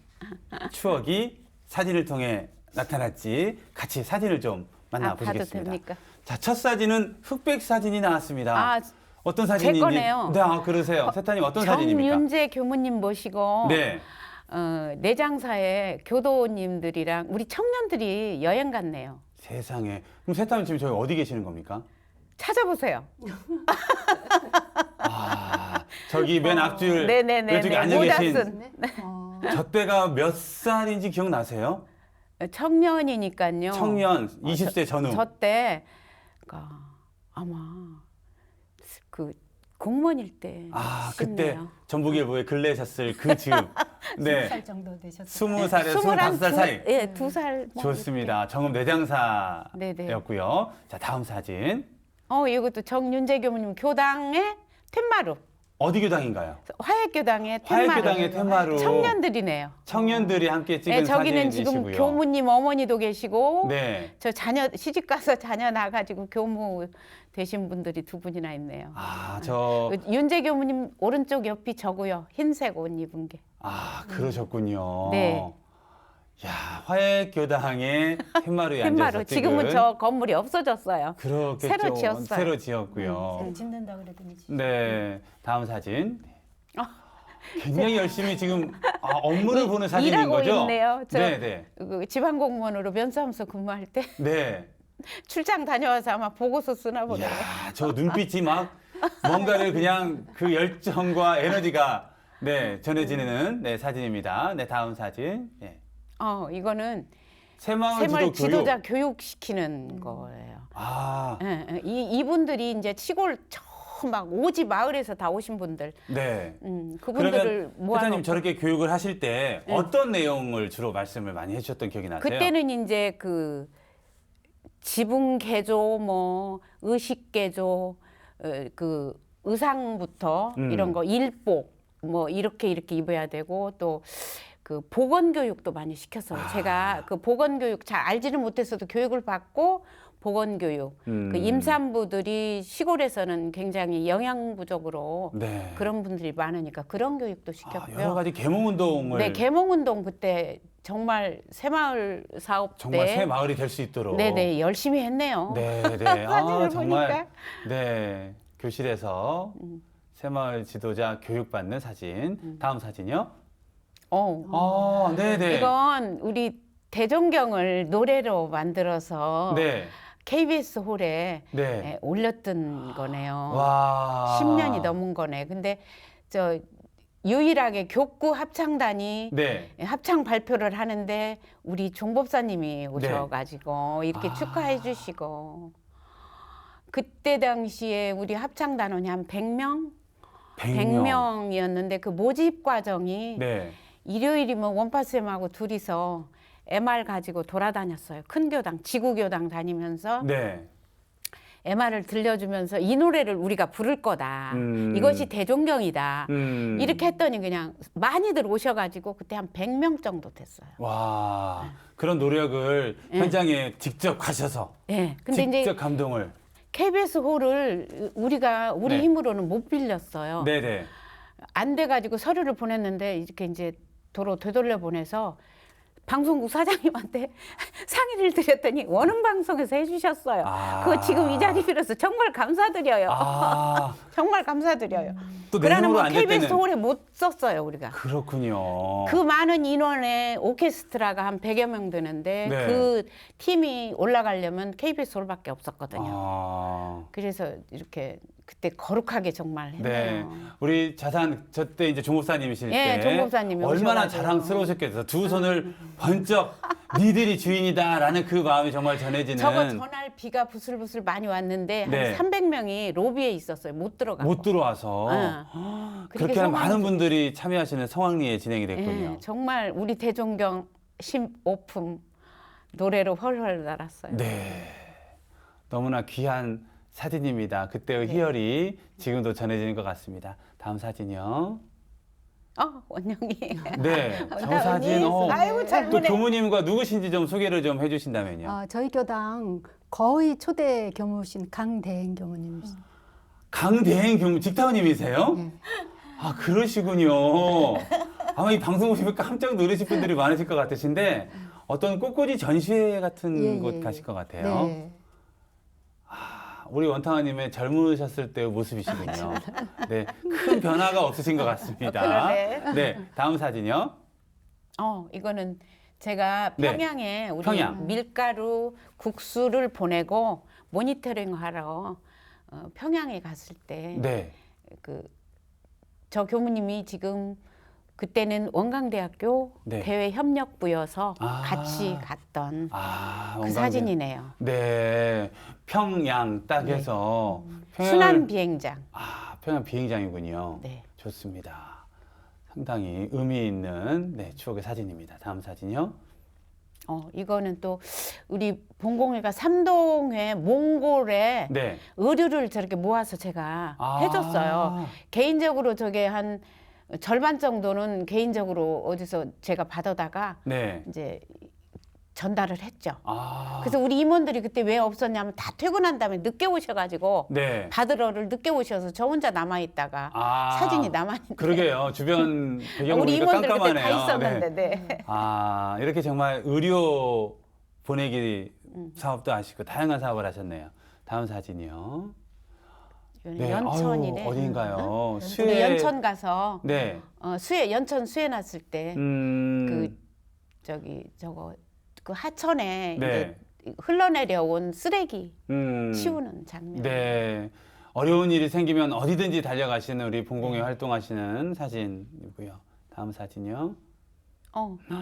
A: 추억이 사진을 통해 나타날지 같이 사진을 좀 만나보시겠습니다.
C: 봐도 됩니까?
A: 자, 첫 사진은 흑백 사진이 나왔습니다. 어떤 사진인지?
C: 제 거네요.
A: 네, 그러세요. 세타님 어떤 사진입니까?
C: 정윤재 교무님 모시고
A: 네.
C: 내장사에 교도님들이랑 우리 청년들이 여행 갔네요.
A: 세상에. 그럼 세타님 지금 저희 어디 계시는 겁니까?
C: 찾아보세요.
A: 저기 맨 앞줄
C: 네네네.
A: 왼쪽에 앉아 계신
C: 모자쓴.
A: 저 때가 몇 살인지 기억나세요?
C: 청년이니까요.
A: 청년 20세 전후.
C: 저때 아마 그 공무원일 때.
A: 그때
C: 싶네요.
A: 전북일보에 글 내셨을 그 즈음. 네.
B: 20살 정도 되셨어요.
A: 20살에서 25살 사이.
C: 예, 2살.
A: 좋습니다. 정읍 내장사였고요. 자, 다음 사진.
C: 이것도 정윤재 교무님 교당의 텐마루.
A: 어디 교당인가요?
C: 화획교당의 텐마루.
A: 화획교당의 텐마루.
C: 청년들이네요.
A: 청년들이 함께 찍은
C: 네, 저기는
A: 사진이시고요.
C: 지금 교무님 어머니도 계시고
A: 네.
C: 저 자녀 시집 가서 자녀 낳아가지고 교무 되신 분들이 두 분이나 있네요. 윤재 교무님 오른쪽 옆이 저고요. 흰색 옷 입은 게.
A: 그러셨군요.
C: 네.
A: 야, 화획교당의 텐마루에 앉아서 찍은.
C: 지금은 저 건물이 없어졌어요.
A: 그렇겠죠.
C: 새로 지었어요.
A: 새로 지었고요.
B: 짓는다 그러더니
A: 네, 다음 사진. 굉장히 열심히 지금 업무를 보는 사진인
C: 일하고
A: 거죠?
C: 있네요. 저
A: 네.
C: 그 지방공무원으로 면사무소 근무할 때
A: 네.
C: 출장 다녀와서 아마 보고서 쓰나 보네요.
A: 이야, 저 눈빛이 막 뭔가를 그냥 그 열정과 에너지가 전해지는 사진입니다. 네, 다음 사진. 네.
C: 이거는
A: 새마을
C: 새마을 지도자
A: 교육.
C: 교육시키는 거예요.
A: 아,
C: 이분들이 이제 시골 막 오지 마을에서 다 오신 분들.
A: 네.
C: 그분들을
A: 그러면
C: 모아놓고.
A: 회장님 저렇게 교육을 하실 때 어떤 내용을 주로 말씀을 많이 해주셨던 기억이 나세요?
C: 그때는 이제 그 지붕 개조, 의식 개조, 그 의상부터 이런 거 일복 뭐 이렇게 입어야 되고 또 그 보건 교육도 많이 시켰어요. 제가 그 보건 교육 잘 알지는 못했어도 교육을 받고 보건 교육 그 임산부들이 시골에서는 굉장히 영양 부족으로
A: 네.
C: 그런 분들이 많으니까 그런 교육도 시켰고요.
A: 여러 가지 계몽 운동을
C: 네, 계몽 운동 그때 정말 새마을 사업 때
A: 정말 새 마을이 될 수 있도록
C: 네네 열심히 했네요.
A: 네, 네.
C: 사진을
A: 정말
C: 보니까.
A: 네. 교실에서 새마을 지도자 교육받는 사진. 다음 사진이요? 네, 네.
C: 이건 우리 대종경을 노래로 만들어서
A: 네.
C: KBS 홀에
A: 네.
C: 올렸던 거네요.
A: 와.
C: 10년이 넘은 거네. 근데 저 유일하게 교구 합창단이
A: 네.
C: 합창 발표를 하는데 우리 종법사님이 오셔가지고 이렇게 축하해 주시고 그때 당시에 우리 합창단원이 한 100명? 100명이었는데 그 모집 과정이
A: 네.
C: 일요일이면 원파쌤하고 둘이서 MR 가지고 돌아다녔어요. 큰 교당, 지구교당 다니면서
A: 네.
C: MR을 들려주면서 이 노래를 우리가 부를 거다. 이것이 대종경이다. 이렇게 했더니 그냥 많이들 오셔가지고 그때 한 100명 정도 됐어요.
A: 와. 그런 노력을 현장에 직접 가셔서
C: 예. 근데
A: 직접
C: 이제
A: 감동을.
C: KBS 홀을 우리가 우리
A: 네.
C: 힘으로는 못 빌렸어요.
A: 네, 네.
C: 안 돼가지고 서류를 보냈는데 이렇게 이제 도로 되돌려 보내서 방송국 사장님한테 상의를 드렸더니 원음 방송에서 해주셨어요. 그거 지금 이 자리 빌어서 정말 감사드려요. 정말 감사드려요.
A: 또
C: 그러나
A: 내년으로
C: 뭐
A: 안 될
C: KBS
A: 때는
C: 홀에 못 썼어요 우리가.
A: 그렇군요.
C: 그 많은 인원의 오케스트라가 한 100여 명 되는데
A: 네.
C: 그 팀이 올라가려면 KBS 홀밖에 없었거든요. 그래서 이렇게 그때 거룩하게 정말
A: 네.
C: 했네요.
A: 우리 자산 저때 이제 종목사님이실
C: 예,
A: 때
C: 종목사님이
A: 얼마나
C: 오셔가지고.
A: 자랑스러우셨겠어요. 두 손을 번쩍 니들이 주인이다라는 그 마음이 정말 전해지는.
C: 저거 전날 비가 부슬부슬 많이 왔는데
A: 네.
C: 한 300명이 로비에 있었어요. 못 들어가고.
A: 못 들어와서
C: 그렇게
A: 그렇게 많은
C: 성황리-
A: 분들이 참여하시는 성황리에 진행이 됐군요.
C: 예, 정말 우리 대종경 심오품 노래로 훨훨 날았어요.
A: 네. 너무나 귀한 사진입니다. 그때의 희열이 지금도 전해지는 것 같습니다. 다음 사진이요.
C: 원영이.
A: 네. 저
C: 언니
A: 사진
C: 아이고 잘
A: 또
C: 보네.
A: 교무님과 누구신지 좀 소개를 좀 해주신다면요.
B: 저희 교당 거의 초대 교무신 강대행 교무님이십니다.
A: 강대행 교무 직타원님이세요?
B: 네.
A: 그러시군요. 아마 이 방송 보시면 깜짝 놀라실 분들이 많으실 것 같으신데 어떤 꽃꽂이 전시회 같은 곳 가실 것 같아요.
B: 네.
A: 우리 원탕아님의 젊으셨을 때의 모습이시군요. 네, 큰 변화가 없으신 것 같습니다.
C: 그러네.
A: 네, 다음 사진이요.
C: 이거는 제가
A: 네.
C: 평양에 우리
A: 평양.
C: 밀가루 국수를 보내고 모니터링 하러 평양에 갔을 때
A: 네,
C: 저 교무님이 지금 그때는 원광대학교
A: 네.
C: 대외협력부여서
A: 아.
C: 같이 갔던 그
A: 원광대.
C: 사진이네요.
A: 네, 평양 딱 해서
C: 순환 비행장.
A: 평양 비행장이군요.
C: 네.
A: 좋습니다. 상당히 의미 있는 추억의 사진입니다. 다음 사진이요.
C: 이거는 또 우리 본공회가 삼동회 몽골에
A: 네.
C: 의류를 저렇게 모아서 제가 해줬어요. 개인적으로 저게 한 절반 정도는 개인적으로 어디서 제가 받아다가
A: 네.
C: 이제 전달을 했죠.
A: 아.
C: 그래서 우리 임원들이 그때 왜 없었냐면 다 퇴근한 다음에 늦게 오셔가지고
A: 네.
C: 받으러를 늦게 오셔서 저 혼자 남아 있다가 사진이 남아 있는데.
A: 그러게요. 주변 배경
C: 우리
A: 보니까
C: 임원들 그때
A: 깜깜하네요.
C: 다 있었는데. 네.
A: 이렇게 정말 의료 보내기 사업도 하시고 다양한 사업을 하셨네요. 다음 사진이요. 네,
C: 연천이네.
A: 아유, 어딘가요?
C: 우리 연천 가서
A: 네.
C: 수해 연천 수해 났을 때 저거 그 하천에
A: 네.
C: 이제 흘러내려온 쓰레기
A: 음,
C: 치우는 장면.
A: 네. 어려운 일이 생기면 어디든지 달려가시는 우리 본공회 활동하시는 사진이고요. 다음 사진이요.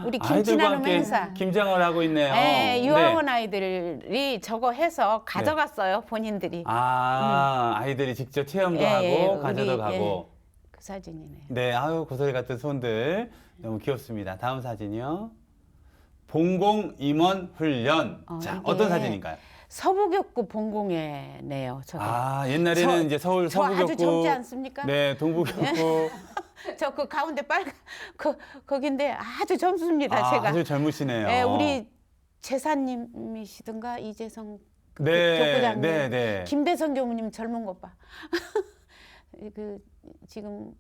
C: 우리
A: 아이들과
C: 김치나눔
A: 함께
C: 행사.
A: 김장을 하고 있네요.
C: 네, 유아원 아이들이 저거 해서 가져갔어요, 본인들이.
A: 아이들이 직접 체험도 하고 가져도 가고.
C: 그 사진이네요.
A: 네, 고소리 같은 손들 너무 귀엽습니다. 다음 사진이요. 본공 임원 훈련. 자,
C: 이게
A: 어떤 사진인가요?
C: 서부교구 본공회네요. 저기.
A: 아, 옛날에는
C: 저-
A: 이제 서울
C: 저 아주
A: 서부교구.
C: 젊지 않습니까?
A: 네, 동부교구.
C: 저 그 가운데 빨간 거긴데 아주 젊습니다.
A: 아,
C: 제가.
A: 아주 젊으시네요.
C: 예, 우리 제사님이시든가 이재성
A: 네,
C: 교구장님,
A: 네, 네.
C: 김대성 교무님 젊은 것 봐. 그 지금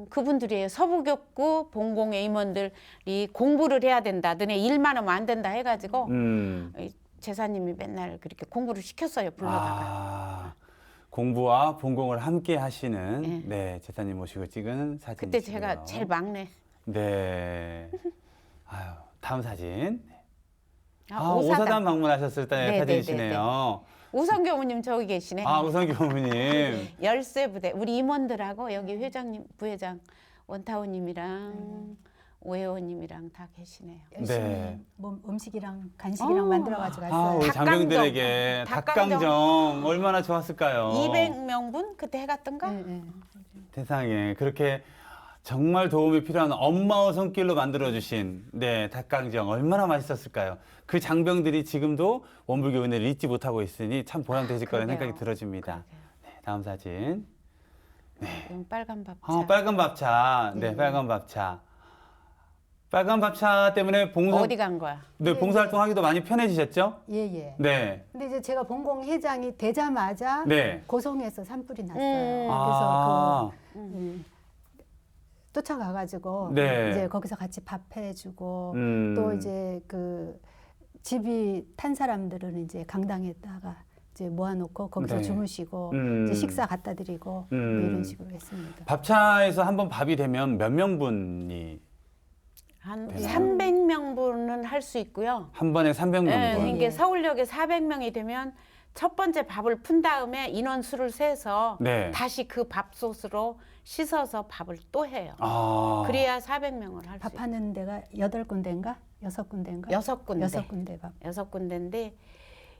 C: 그분들이에요. 서부교구 본공회 임원들이 공부를 해야 된다. 너네 일만 하면 안 된다 해가지고 이 제사님이 맨날 그렇게 공부를 시켰어요. 불러다가.
A: 아, 공부와 본공을 함께 하시는
C: 예.
A: 네, 제사님 모시고 찍은 사진이시고요.
C: 그때 제가 제일 막내.
A: 네. 아유, 다음 사진. 아,
C: 오사단.
A: 오사단 방문하셨을 때
C: 네,
A: 사진이시네요.
C: 우성 교무님 저기 계시네.
A: 아, 우선 교무님.
C: 열쇠 부대 우리 임원들하고 여기 회장님, 부회장 원타우님이랑 오혜원님이랑 다 계시네요.
B: 열심히
A: 네.
B: 뭐 음식이랑 간식이랑 만들어가지고
A: 아,
B: 갔어요.
A: 우리
C: 닭강정.
A: 장병들에게
C: 닭강정.
A: 닭강정 얼마나 좋았을까요?
C: 200명분 그때 해갔던가?
B: 네, 네.
A: 세상에 그렇게 정말 도움이 필요한 엄마의 손길로 만들어주신 네 닭강정 얼마나 맛있었을까요? 그 장병들이 지금도 원불교 은혜를 잊지 못하고 있으니 참 보람되실 거라는
C: 그러게요.
A: 생각이 들어집니다.
C: 그러게요.
A: 네, 다음 사진.
C: 빨간 밥차.
A: 아, 빨간 밥차. 네, 빨간 밥차. 빨간 밥차 때문에
C: 어디 간 거야?
A: 네, 봉사활동하기도 많이 편해지셨죠?
B: 예, 예.
A: 네.
B: 근데 이제 제가 본공회장이 되자마자
A: 네.
B: 고성에서 산불이 났어요.
A: 아,
B: 그래서 쫓아가가지고
A: 네.
B: 이제 거기서 같이 밥 해주고
A: 음.
B: 또 이제 그 집이 탄 사람들은 이제 강당에다가 이제 모아놓고 거기서
A: 네.
B: 주무시고
A: 음.
B: 이제 식사 갖다 드리고 뭐 이런 식으로 했습니다.
A: 밥차에서 한번 밥이 되면 몇 명분이
C: 한
A: 되나요?
C: 300명분은 할 수 있고요.
A: 한 번에 300명분?
C: 네, 이게
B: 예.
C: 서울역에 400명이 되면 첫 번째 밥을 푼 다음에 인원수를 세서
A: 네.
C: 다시 그 밥솥으로 씻어서 밥을 또 해요.
A: 아.
C: 그래야 400명을 할 수 있어요.
B: 밥하는 데가 8군데인가 6군데인가?
C: 6군데.
B: 6군데 밥.
C: 6군데인데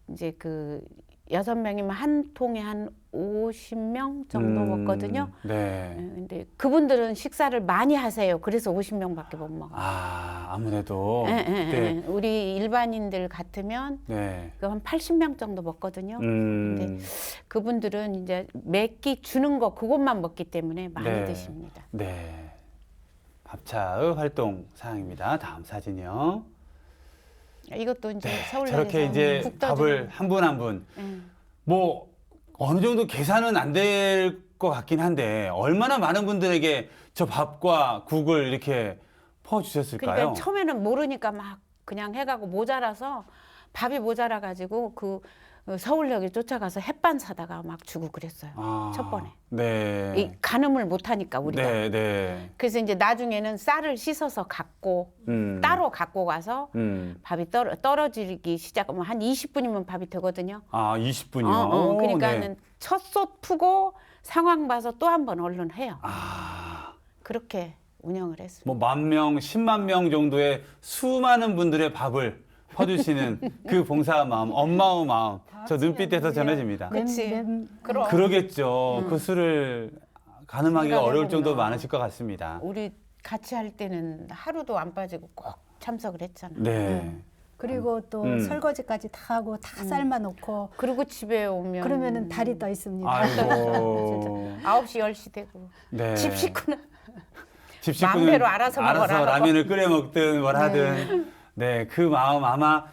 C: 이제 그 6명이면 한 통에 한 50명 정도 먹거든요.
A: 네.
C: 근데 그분들은 식사를 많이 하세요. 그래서 50명밖에 못 먹어요.
A: 아, 아무래도.
C: 예. 우리 일반인들 같으면
A: 네.
C: 그 한 80명 정도 먹거든요.
A: 음.
C: 근데 그분들은 이제 몇 끼 주는 거 그것만 먹기 때문에 많이
A: 네.
C: 드십니다.
A: 네. 밥차의 활동 사항입니다. 다음 사진이요.
C: 이것도 이제 서울역에서
A: 저렇게 이제
C: 국
A: 밥을
C: 떠주는
A: 한 분 한 분.
C: 예.
A: 뭐 어느 정도 계산은 안 될 것 같긴 한데 얼마나 많은 분들에게 저 밥과 국을 이렇게 퍼주셨을까요?
C: 그러니까 처음에는 모르니까 막 그냥 해가고 모자라서 밥이 모자라 가지고 그 서울역에 쫓아가서 햇반 사다가 막 주고 그랬어요.
A: 아,
C: 첫 번에.
A: 네.
C: 이 가늠을 못하니까 우리가.
A: 네, 네.
C: 그래서 이제 나중에는 쌀을 씻어서 갖고 따로 갖고 가서 밥이 떨어지기 시작하면 한 20분이면 밥이 되거든요.
A: 아, 20분이요?
C: 그러니까는 첫 솥 푸고 상황 봐서 또 한 번 얼른 해요.
A: 아,
C: 그렇게 운영을 했습니다.
A: 뭐 10,000명, 10만 명 정도의 수많은 분들의 밥을 퍼주시는 그 봉사 마음, 엄마의 마음, 저 눈빛에서 전해집니다.
C: 그치. 그럼.
A: 그러겠죠. 그 수를 가늠하기가 어려울
C: 생각해보면.
A: 정도로 많으실 것 같습니다.
C: 우리 같이 할 때는 하루도 안 빠지고 꼭 참석을 했잖아요.
A: 네.
B: 그리고 또 설거지까지 다 하고 다 삶아 놓고
C: 그리고 집에 오면
B: 그러면은 달이 떠 있습니다.
A: 아이고.
C: 9시 10시 되고
A: 네.
C: 집 식구는
A: 집 식구는
C: 마음대로 알아서 먹어라.
A: 라면을 끓여 먹든 뭘 하든 네, 그 마음 아마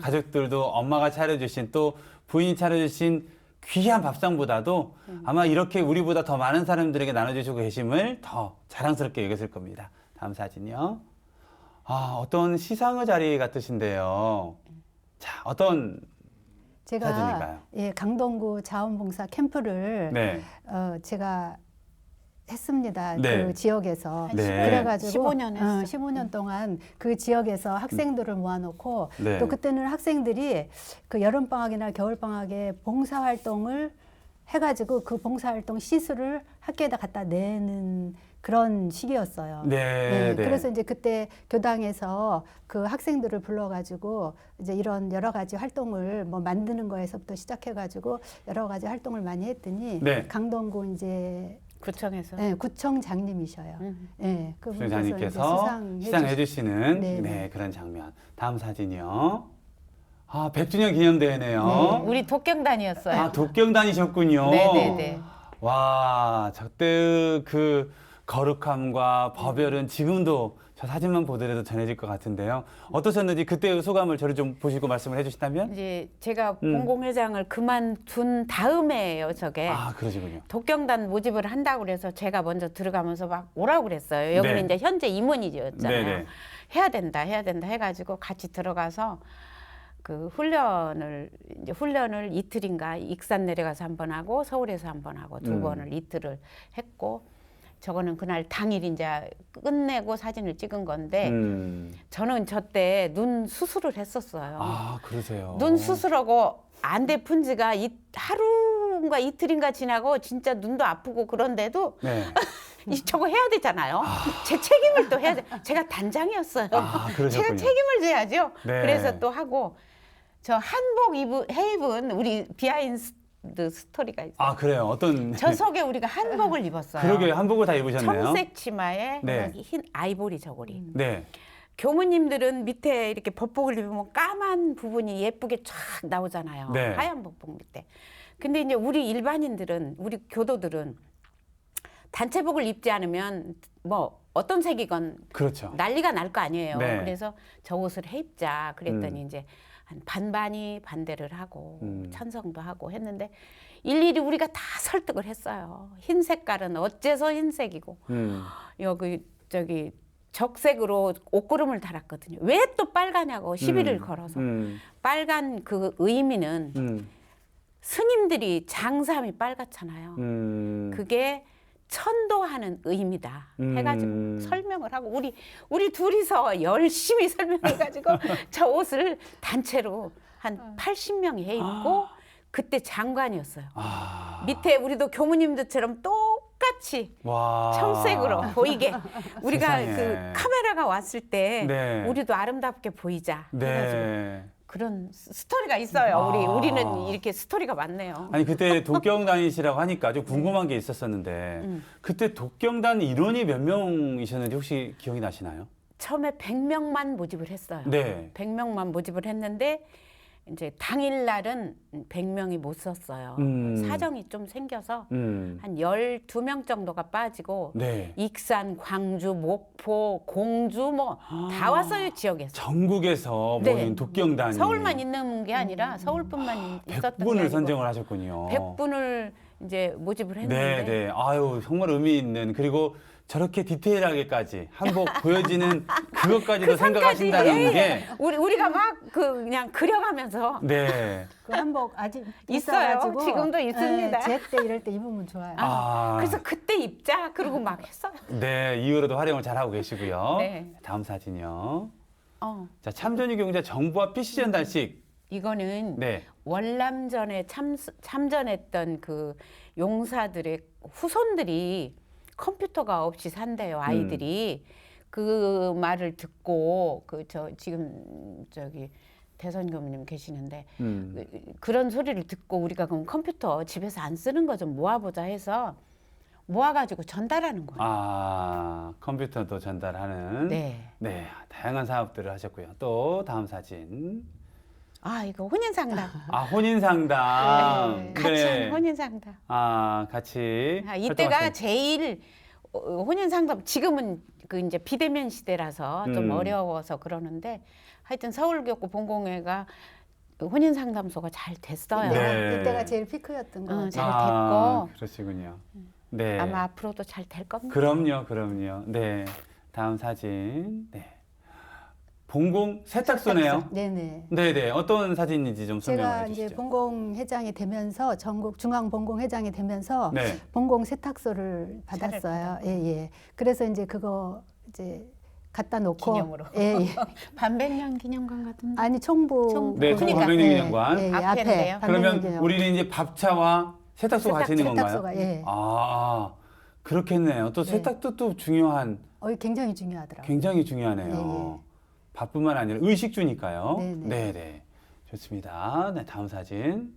A: 가족들도 엄마가 차려주신 또 부인이 차려주신 귀한 밥상보다도 아마 이렇게 우리보다 더 많은 사람들에게 나눠주시고 계심을 더 자랑스럽게 여겼을 겁니다. 다음 사진이요. 아, 어떤 시상의 자리 같으신데요. 자, 어떤
B: 제가
A: 사진인가요?
B: 예, 강동구 자원봉사 캠프를
A: 네.
B: 제가 했습니다.
A: 네.
B: 그 지역에서.
A: 네.
B: 그래가지고
C: 15년 했어요.
B: 15년 동안 그 지역에서 학생들을 모아놓고
A: 네.
B: 또 그때는 학생들이 그 여름방학이나 겨울방학에 봉사활동을 해가지고 그 봉사활동 시술을 학교에다 갖다 내는 그런 시기였어요.
A: 네, 네.
B: 그래서 이제 그때 교당에서 그 학생들을 불러가지고 이제 이런 여러 가지 활동을 뭐 만드는 거에서부터 시작해가지고 여러 가지 활동을 많이 했더니
A: 네.
B: 강동구 이제
C: 구청에서
B: 구청장님이셔요. 예, 그분께서
A: 부장님께서
B: 이제
A: 시상해 주시는
B: 네,
A: 네,
B: 네.
A: 그런 장면. 다음 사진이요. 아, 100주년 기념대회네요.
C: 우리 독경단이었어요.
A: 아, 독경단이셨군요.
C: 네네네.
A: 와, 저때 그 거룩함과 법열은 지금도 저 사진만 보더라도 전해질 것 같은데요. 어떠셨는지 그때의 소감을 저를 좀 보시고 말씀을 해주신다면?
C: 이제 제가 본공회장을 그만둔 다음에요, 저게.
A: 아, 그러시군요.
C: 독경단 모집을 한다고 그래서 제가 먼저 들어가면서 막 오라고 그랬어요. 여기는
A: 네.
C: 이제 현재 임원이었잖아요.
A: 네네.
C: 해야 된다 해가지고 같이 들어가서 그 훈련을 이틀인가 익산 내려가서 한 번 하고 서울에서 한 번 하고 두 번을 이틀을 했고 저거는 그날 당일 이제 끝내고 사진을 찍은 건데 저는 저때 눈 수술을 했었어요.
A: 아, 그러세요.
C: 눈 수술하고 안대 푼 지가 하루인가 이틀인가 지나고 진짜 눈도 아프고 그런데도
A: 네.
C: 저거 해야 되잖아요. 제 책임을 또 해야 돼. 제가 단장이었어요.
A: 아, 그러셨군요.
C: 제가 책임을 져야죠.
A: 네.
C: 그래서 또 하고 저 한복 해입은 우리 비하인드 스토리가 있어요.
A: 아, 그래요. 어떤
C: 저 속에 우리가 한복을 입었어요.
A: 그러게 한복을 다 입으셨네요.
C: 청색 치마에
A: 네.
C: 흰 아이보리 저고리.
A: 네.
C: 교무님들은 밑에 이렇게 법복을 입으면 까만 부분이 예쁘게 쫙 나오잖아요.
A: 네.
C: 하얀 법복 밑에. 근데 이제 우리 일반인들은 우리 교도들은 단체복을 입지 않으면 뭐 어떤 색이건
A: 그렇죠.
C: 난리가 날 거 아니에요.
A: 네.
C: 그래서 저 옷을 해입자 그랬더니 이제 한 반반이 반대를 하고 찬성도 하고 했는데 일일이 우리가 다 설득을 했어요. 흰 색깔은 어째서 흰색이고 여기 저기 적색으로 옷구름을 달았거든요. 왜 또 빨가냐고 시비를 걸어서 빨간 그 의미는 스님들이 장삼이 빨갛잖아요. 그게 천도하는 의미다 해가지고 설명을 하고 우리 둘이서 열심히 설명해가지고 저 옷을 단체로 한 80명이 해 입고 그때 장관이었어요. 밑에 우리도 교무님들처럼 똑같이
A: 와.
C: 청색으로 보이게 우리가
A: 세상에.
C: 그 카메라가 왔을 때
A: 네.
C: 우리도 아름답게 보이자 해가지고
A: 네.
C: 그런 스토리가 있어요. 우리는 이렇게 스토리가 많네요.
A: 아니 그때 독경단이시라고 하니까 좀 궁금한 게 있었었는데 그때 독경단 인원이 몇 명이셨는지 혹시 기억이 나시나요?
C: 처음에 100명만 모집을 했어요.
A: 네.
C: 100명만 모집을 했는데 이제 당일날은 100명이 못 썼어요. 사정이 좀 생겨서 한 12명 정도가 빠지고
A: 네.
C: 익산, 광주, 목포, 공주 뭐 다 왔어요, 지역에서.
A: 전국에서
C: 네.
A: 모인 독경단이
C: 서울만 있는 게 아니라 서울뿐만 있었던 게
A: 100분을
C: 아니고
A: 선정을 하셨군요.
C: 100분을 이제 모집을
A: 네,
C: 했는데
A: 네. 아유, 정말 의미 있는 그리고 저렇게 디테일하게까지 한복 보여지는 그것까지도 생각하신다는 게
C: 우리가 막 그냥 그려가면서
A: 네.
B: 그 한복 아직
C: 있어요.
B: 있어가지고,
C: 지금도 있습니다.
B: 제때 이럴 때 입으면 좋아요.
C: 그래서 그때 입자 그러고 막 했어요.
A: 네, 이후로도 활용을 잘하고 계시고요.
C: 네.
A: 다음 사진이요.
C: 어,
A: 자, 참전유경자 정부와 PC 전달식.
C: 이거는
A: 네.
C: 월남전에 참전했던 그 용사들의 후손들이 컴퓨터가 없이 산대요, 아이들이. 그 말을 듣고 지금 저기 대선 교무님 계시는데 그런 소리를 듣고 우리가 그럼 컴퓨터 집에서 안 쓰는 거 좀 모아보자 해서 모아가지고 전달하는 거예요.
A: 아, 컴퓨터도 전달하는.
C: 네.
A: 네, 다양한 사업들을 하셨고요. 또 다음 사진.
C: 아, 이거 혼인상담.
A: 아, 혼인상담.
C: 같이 하는 혼인상담.
A: 아, 같이.
C: 이때가
A: 활동하신-
C: 제일 혼인상담 지금은 그 이제 비대면 시대라서 좀 어려워서 그러는데 하여튼 서울교구 본공회가 혼인상담소가 잘 됐어요.
A: 네.
B: 이때가 제일 피크였던 거 같아요.
C: 잘
A: 아,
C: 됐고.
A: 그러시군요. 네.
C: 아마 앞으로도 잘 될 겁니다.
A: 그럼요, 그럼요. 네. 다음 사진. 네. 본공 세탁소네요.
B: 네네.
A: 네네. 어떤 사진인지 좀 설명해
B: 제가
A: 주시죠.
B: 이제 본공회장이 되면서 전국 중앙 본공회장이 되면서
A: 네.
B: 본공 세탁소를 받았어요. 예, 예. 그래서 이제 그거 이제 갖다 놓고
C: 기념으로.
B: 예, 예.
C: 반백년 기념관 같은데.
B: 아니 총부
C: 총부.
A: 네,
C: 그러니까.
A: 총방백년관.
B: 예, 예,
C: 앞에인데요.
B: 앞에
A: 그러면
B: 반백년기념관.
A: 우리는 이제 밥차와 세탁소 가시는 건가요?
B: 세탁소가 예.
A: 아, 그렇겠네요. 또
B: 네.
A: 세탁도 또 중요한,
B: 굉장히 중요하더라고요.
A: 굉장히 중요하네요.
B: 예,
A: 밥뿐만 아니라 의식주니까요.
B: 네네.
A: 네네. 좋습니다. 네, 다음 사진.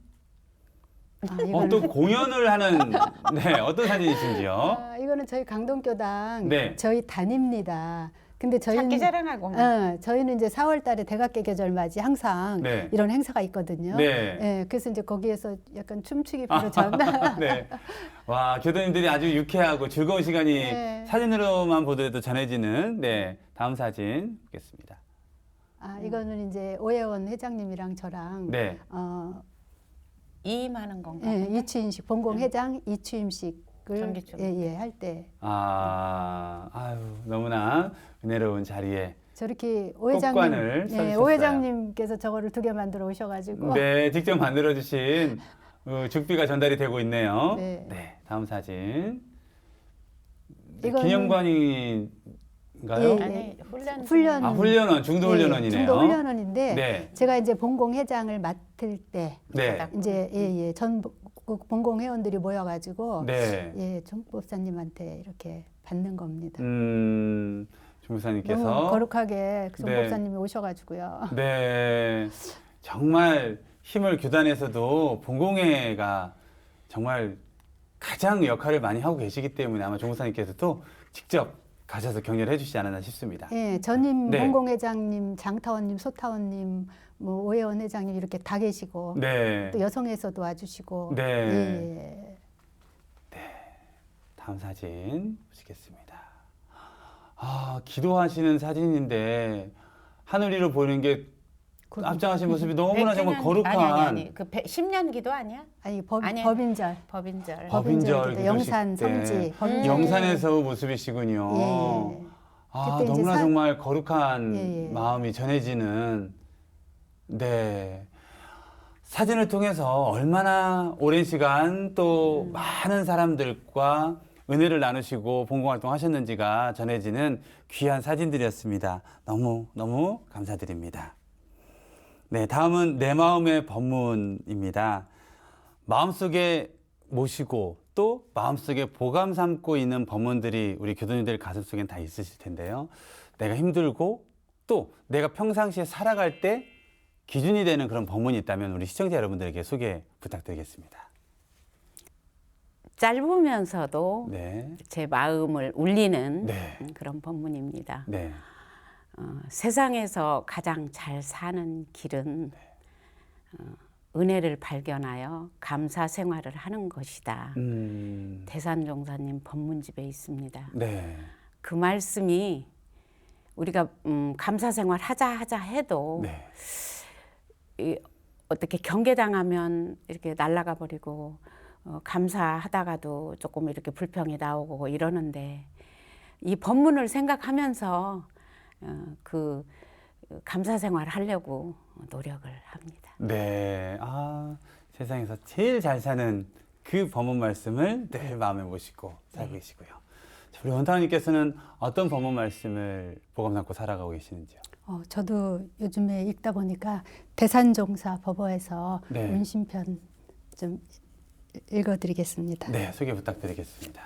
B: 이거는,
A: 또 공연을 하는, 네, 어떤 사진이신지요?
B: 이거는 저희 강동교당
A: 네.
B: 저희 단입니다. 근데 저희는
C: 자기 자랑하고.
B: 저희는 이제 4월 달에 대각계 계절 맞이 항상
A: 네.
B: 이런 행사가 있거든요.
A: 네.
B: 예, 그래서 이제 거기에서 약간 춤추기 버릇했나?
A: 네. 와, 교도님들이 아주 유쾌하고 즐거운 시간이
B: 네.
A: 사진으로만 보더라도 전해지는 네, 다음 사진 보겠습니다.
B: 이거는 이제 오혜원 회장님이랑 저랑
A: 네.
C: 이임하는 건가?
B: 예, 이취임식 본공 회장 이취임식을
C: 정기축.
B: 할 때
A: 아유, 너무나 은혜로운 자리에
B: 저렇게
A: 꽃관을 써주셨어요.
B: 오 회장님께서 저거를 2개 만들어 오셔가지고
A: 네, 직접 만들어주신 죽비가 전달이 되고 있네요.
B: 네.
A: 네, 다음 사진.
B: 이거는-
A: 기념관인가요?
B: 예.
C: 아니
B: 훈련.
A: 훈련원, 중도 훈련원이네요.
B: 중도 훈련원인데
A: 네.
B: 제가 이제 본공 회장을 맡을 때
A: 네.
B: 이제 전 본공 회원들이 모여가지고
A: 네.
B: 종법사님한테 이렇게 받는 겁니다.
A: 중무사님께서
B: 너무 거룩하게 그
A: 네.
B: 종법사님이 오셔가지고요.
A: 네, 정말 힘을 교단에서도 본공회가 정말 가장 역할을 많이 하고 계시기 때문에 아마 종무사님께서도 직접 가셔서 격려를 해주시지 않았나 싶습니다.
B: 예, 전임
A: 네.
B: 본공 회장님, 장타원님, 소타원님, 뭐 오혜원 회장님 이렇게 다 계시고
A: 네,
B: 또 여성에서도 와주시고
A: 네.
B: 예.
A: 다음 사진 보시겠습니다. 기도하시는 사진인데 하늘 위로 보이는 게 앞장하신 모습이 너무나 정말
C: 100주년
A: 거룩한
C: 아니. 그 10년 기도 아니야?
B: 아니
C: 아니야.
B: 법인절
C: 법인절.
A: 법인절
B: 기도, 영산
A: 기도식 때
B: 성지 법인절
A: 영산에서 모습이시군요.
B: 예. 그때 이제
A: 너무나 정말 거룩한
B: 예.
A: 마음이 전해지는 네. 사진을 통해서 얼마나 오랜 시간 또 많은 사람들과 은혜를 나누시고 봉공활동 하셨는지가 전해지는 귀한 사진들이었습니다. 너무 감사드립니다. 네, 다음은 내 마음의 법문입니다. 마음속에 모시고 또 마음속에 보감 삼고 있는 법문들이 우리 교도님들 가슴속엔 다 있으실 텐데요. 내가 힘들고 또 내가 평상시에 살아갈 때 기준이 되는 그런 법문이 있다면 우리 시청자 여러분들에게 소개 부탁드리겠습니다.
C: 짧으면서도
A: 네.
C: 제 마음을 울리는
A: 네.
C: 그런 법문입니다.
A: 네.
C: 세상에서 가장 잘 사는 길은 은혜를 발견하여 감사 생활을 하는 것이다. 대산종사님 법문집에 있습니다.
A: 네.
C: 그 말씀이 우리가 감사 생활 하자 해도
A: 네.
C: 어떻게 경계당하면 이렇게 날아가 버리고 감사하다가도 조금 이렇게 불평이 나오고 이러는데 이 법문을 생각하면서 그 감사 생활 하려고 노력을 합니다.
A: 네. 세상에서 제일 잘 사는 그 법문 말씀을 늘 마음에 모시고 살고 계시고요. 자, 우리 원타원님께서는 어떤 법문 말씀을 보감 삼고 살아가고 계시는지요?
B: 저도 요즘에 읽다 보니까 대산종사 법어에서
A: 네.
B: 운심편 좀 읽어드리겠습니다.
A: 네, 소개 부탁드리겠습니다.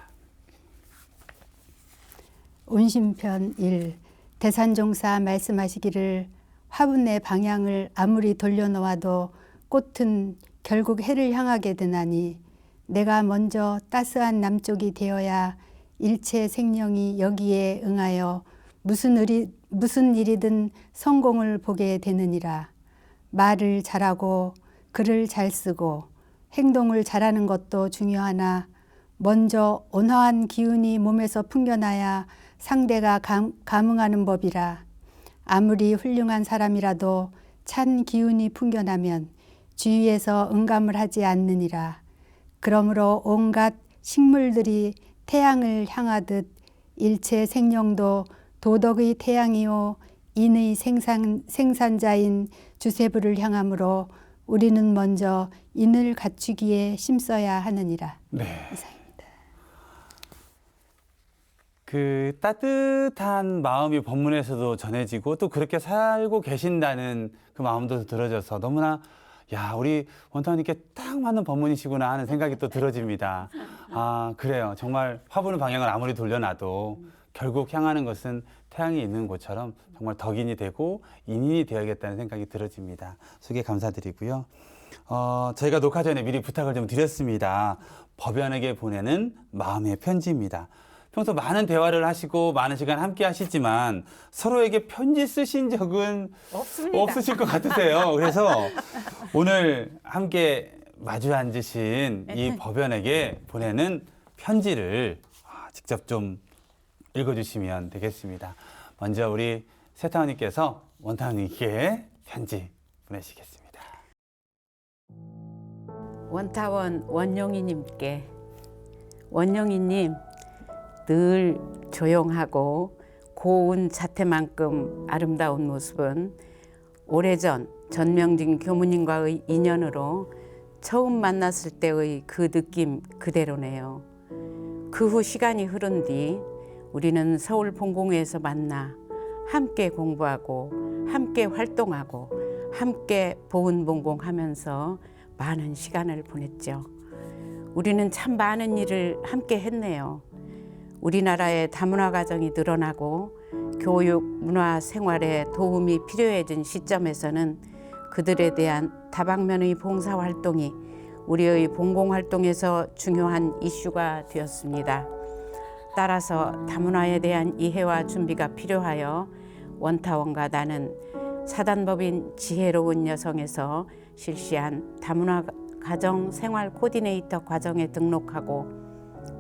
B: 운심편 1. 대산종사 말씀하시기를 화분의 방향을 아무리 돌려놓아도 꽃은 결국 해를 향하게 되나니 내가 먼저 따스한 남쪽이 되어야 일체 생명이 여기에 응하여 무슨 일이든 성공을 보게 되느니라. 말을 잘하고 글을 잘 쓰고 행동을 잘하는 것도 중요하나 먼저 온화한 기운이 몸에서 풍겨나야 상대가 감응하는 법이라. 아무리 훌륭한 사람이라도 찬 기운이 풍겨나면 주위에서 응감을 하지 않느니라. 그러므로 온갖 식물들이 태양을 향하듯 일체 생명도 도덕의 태양이요 인의 생산자인 주세부를 향하므로 우리는 먼저 인을 갖추기에 힘써야 하느니라.
A: 네.
B: 이상입니다.
A: 그 따뜻한 마음이 법문에서도 전해지고 또 그렇게 살고 계신다는 그 마음도 들어져서 너무나 우리 원타원님께 딱 맞는 법문이시구나 하는 생각이 또 들어집니다. 그래요. 정말 화분의 방향을 아무리 돌려놔도 결국 향하는 것은 태양이 있는 곳처럼 정말 덕인이 되고 인인이 되어야겠다는 생각이 들어집니다. 소개 감사드리고요. 저희가 녹화 전에 미리 부탁을 좀 드렸습니다. 법연에게 보내는 마음의 편지입니다. 평소 많은 대화를 하시고 많은 시간 함께 하시지만 서로에게 편지 쓰신 적은
C: 없습니다.
A: 없으실 것 같으세요. 그래서 오늘 함께 마주 앉으신 이 법연에게 보내는 편지를 직접 좀 읽어주시면 되겠습니다. 먼저 우리 세타원님께서 원타원님께 편지 보내시겠습니다.
C: 원타원 원용희님께, 원용희님, 늘 조용하고 고운 자태만큼 아름다운 모습은 오래전 전명진 교무님과의 인연으로 처음 만났을 때의 그 느낌 그대로네요. 그 후 시간이 흐른 뒤 우리는 서울 본공회에서 만나 함께 공부하고 함께 활동하고 함께 보은본공하면서 많은 시간을 보냈죠. 우리는 참 많은 일을 함께 했네요. 우리나라의 다문화 가정이 늘어나고 교육, 문화, 생활에 도움이 필요해진 시점에서는 그들에 대한 다방면의 봉사활동이 우리의 본공활동에서 중요한 이슈가 되었습니다. 따라서 다문화에 대한 이해와 준비가 필요하여 원타원과 나는 사단법인 지혜로운 여성에서 실시한 다문화 가정 생활 코디네이터 과정에 등록하고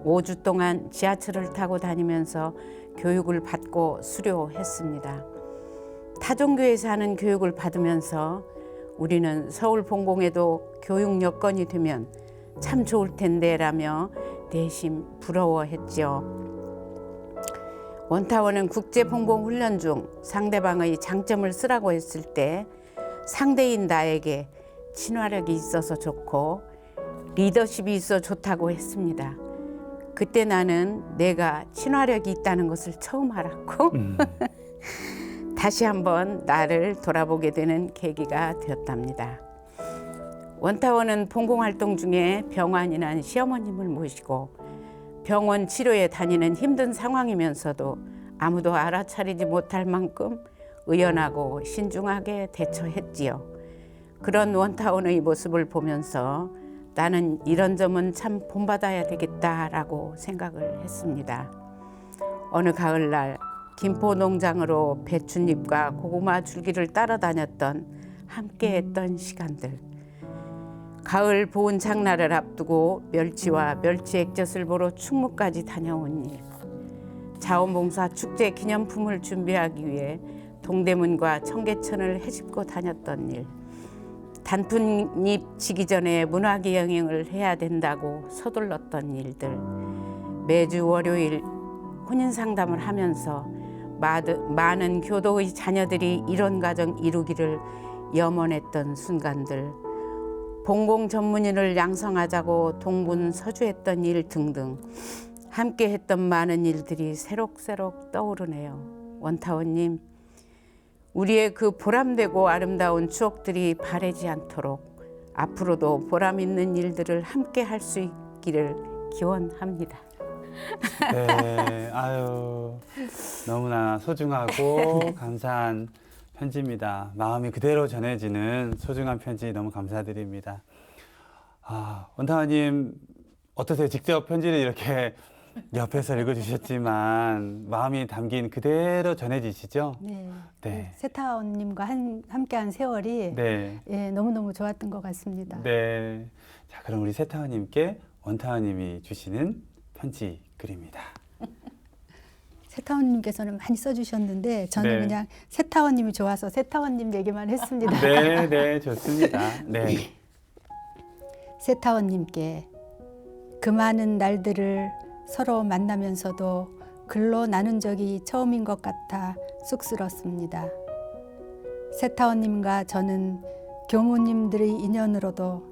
C: 5주 동안 지하철을 타고 다니면서 교육을 받고 수료했습니다. 타종교에서 하는 교육을 받으면서 우리는 서울 본공에도 교육 여건이 되면 참 좋을 텐데라며 내심 부러워했죠. 원타원은 국제본공훈련 중 상대방의 장점을 쓰라고 했을 때 상대인 나에게 친화력이 있어서 좋고 리더십이 있어 좋다고 했습니다. 그때 나는 내가 친화력이 있다는 것을 처음 알았고 다시 한번 나를 돌아보게 되는 계기가 되었답니다. 원타원은 본공활동 중에 병환이 난 시어머님을 모시고 병원 치료에 다니는 힘든 상황이면서도 아무도 알아차리지 못할 만큼 의연하고 신중하게 대처했지요. 그런 원타원의 모습을 보면서 나는 이런 점은 참 본받아야 되겠다라고 생각을 했습니다. 어느 가을날 김포 농장으로 배춧잎과 고구마 줄기를 따라다녔던 함께했던 시간들. 가을 보온 장날을 앞두고 멸치와 멸치 액젓을 보러 충무까지 다녀온 일. 자원봉사 축제 기념품을 준비하기 위해 동대문과 청계천을 헤집고 다녔던 일. 단풍잎 지기 전에 문화기 영행을 해야 된다고 서둘렀던 일들. 매주 월요일 혼인상담을 하면서 많은 교도의 자녀들이 이런 가정 이루기를 염원했던 순간들. 본공 전문인을 양성하자고 동분서주했던 일 등등 함께 했던 많은 일들이 새록새록 떠오르네요. 원타원님, 우리의 그 보람되고 아름다운 추억들이 바래지 않도록 앞으로도 보람 있는 일들을 함께 할 수 있기를 기원합니다.
A: 네, 아유, 너무나 소중하고 감사한 편지입니다. 마음이 그대로 전해지는 소중한 편지 너무 감사드립니다. 원타원님 어떠세요? 직접 편지를 이렇게 옆에서 읽어주셨지만 마음이 담긴 그대로 전해지시죠?
B: 네.
A: 네.
B: 세타원님과 함께한 세월이
A: 네.
B: 예, 너무너무 좋았던 것 같습니다.
A: 네. 자, 그럼 우리 세타원님께 원타원님이 주시는 편지 글입니다.
B: 세타원님께서는 많이 써주셨는데 저는
A: 네.
B: 그냥 세타원님이 좋아서 세타원님 얘기만 했습니다.
A: 네, 네, 좋습니다. 네.
B: 세타원님께 그 많은 날들을 서로 만나면서도 글로 나눈 적이 처음인 것 같아 쑥스럽습니다. 세타원님과 저는 교무님들의 인연으로도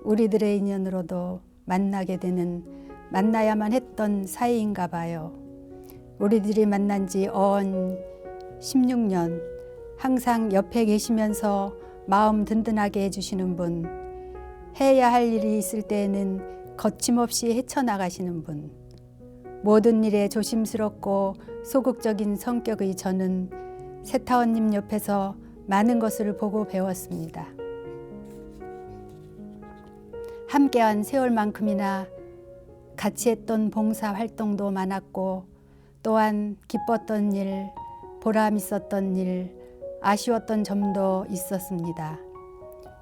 B: 우리들의 인연으로도 만나게 되는 만나야만 했던 사이인가 봐요. 우리들이 만난 지 어언 16년, 항상 옆에 계시면서 마음 든든하게 해주시는 분, 해야 할 일이 있을 때에는 거침없이 헤쳐나가시는 분, 모든 일에 조심스럽고 소극적인 성격의 저는 세타원님 옆에서 많은 것을 보고 배웠습니다. 함께한 세월만큼이나 같이 했던 봉사 활동도 많았고 또한 기뻤던 일, 보람 있었던 일, 아쉬웠던 점도 있었습니다.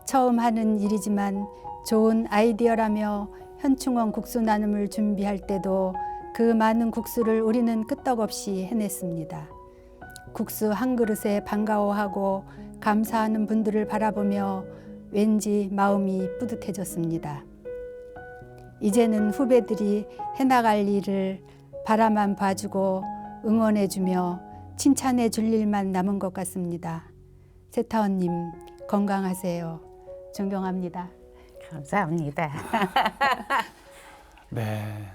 B: 처음 하는 일이지만 좋은 아이디어라며 현충원 국수 나눔을 준비할 때도 그 많은 국수를 우리는 끄떡없이 해냈습니다. 국수 한 그릇에 반가워하고 감사하는 분들을 바라보며 왠지 마음이 뿌듯해졌습니다. 이제는 후배들이 해나갈 일을 바라만 봐주고 응원해주며 칭찬해 줄 일만 남은 것 같습니다. 세타원님 건강하세요. 존경합니다.
C: 감사합니다.
A: 네,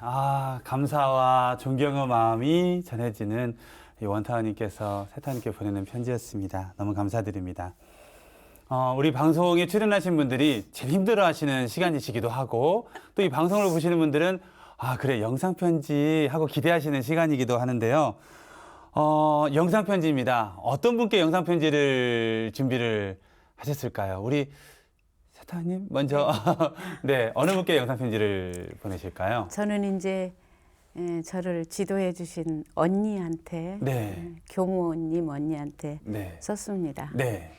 A: 감사와 존경의 마음이 전해지는 이 원타원님께서 세타원님께 보내는 편지였습니다. 너무 감사드립니다. 우리 방송에 출연하신 분들이 제일 힘들어하시는 시간이시기도 하고 또 이 방송을 보시는 분들은 그래 영상 편지 하고 기대하시는 시간이기도 하는데요. 영상 편지입니다. 어떤 분께 영상 편지를 준비를 하셨을까요? 우리 세타님 먼저 네 어느 분께 영상 편지를 보내실까요?
C: 저는 이제 저를 지도해 주신 언니한테
A: 네.
C: 교무님 언니한테
A: 네.
C: 썼습니다.
A: 네.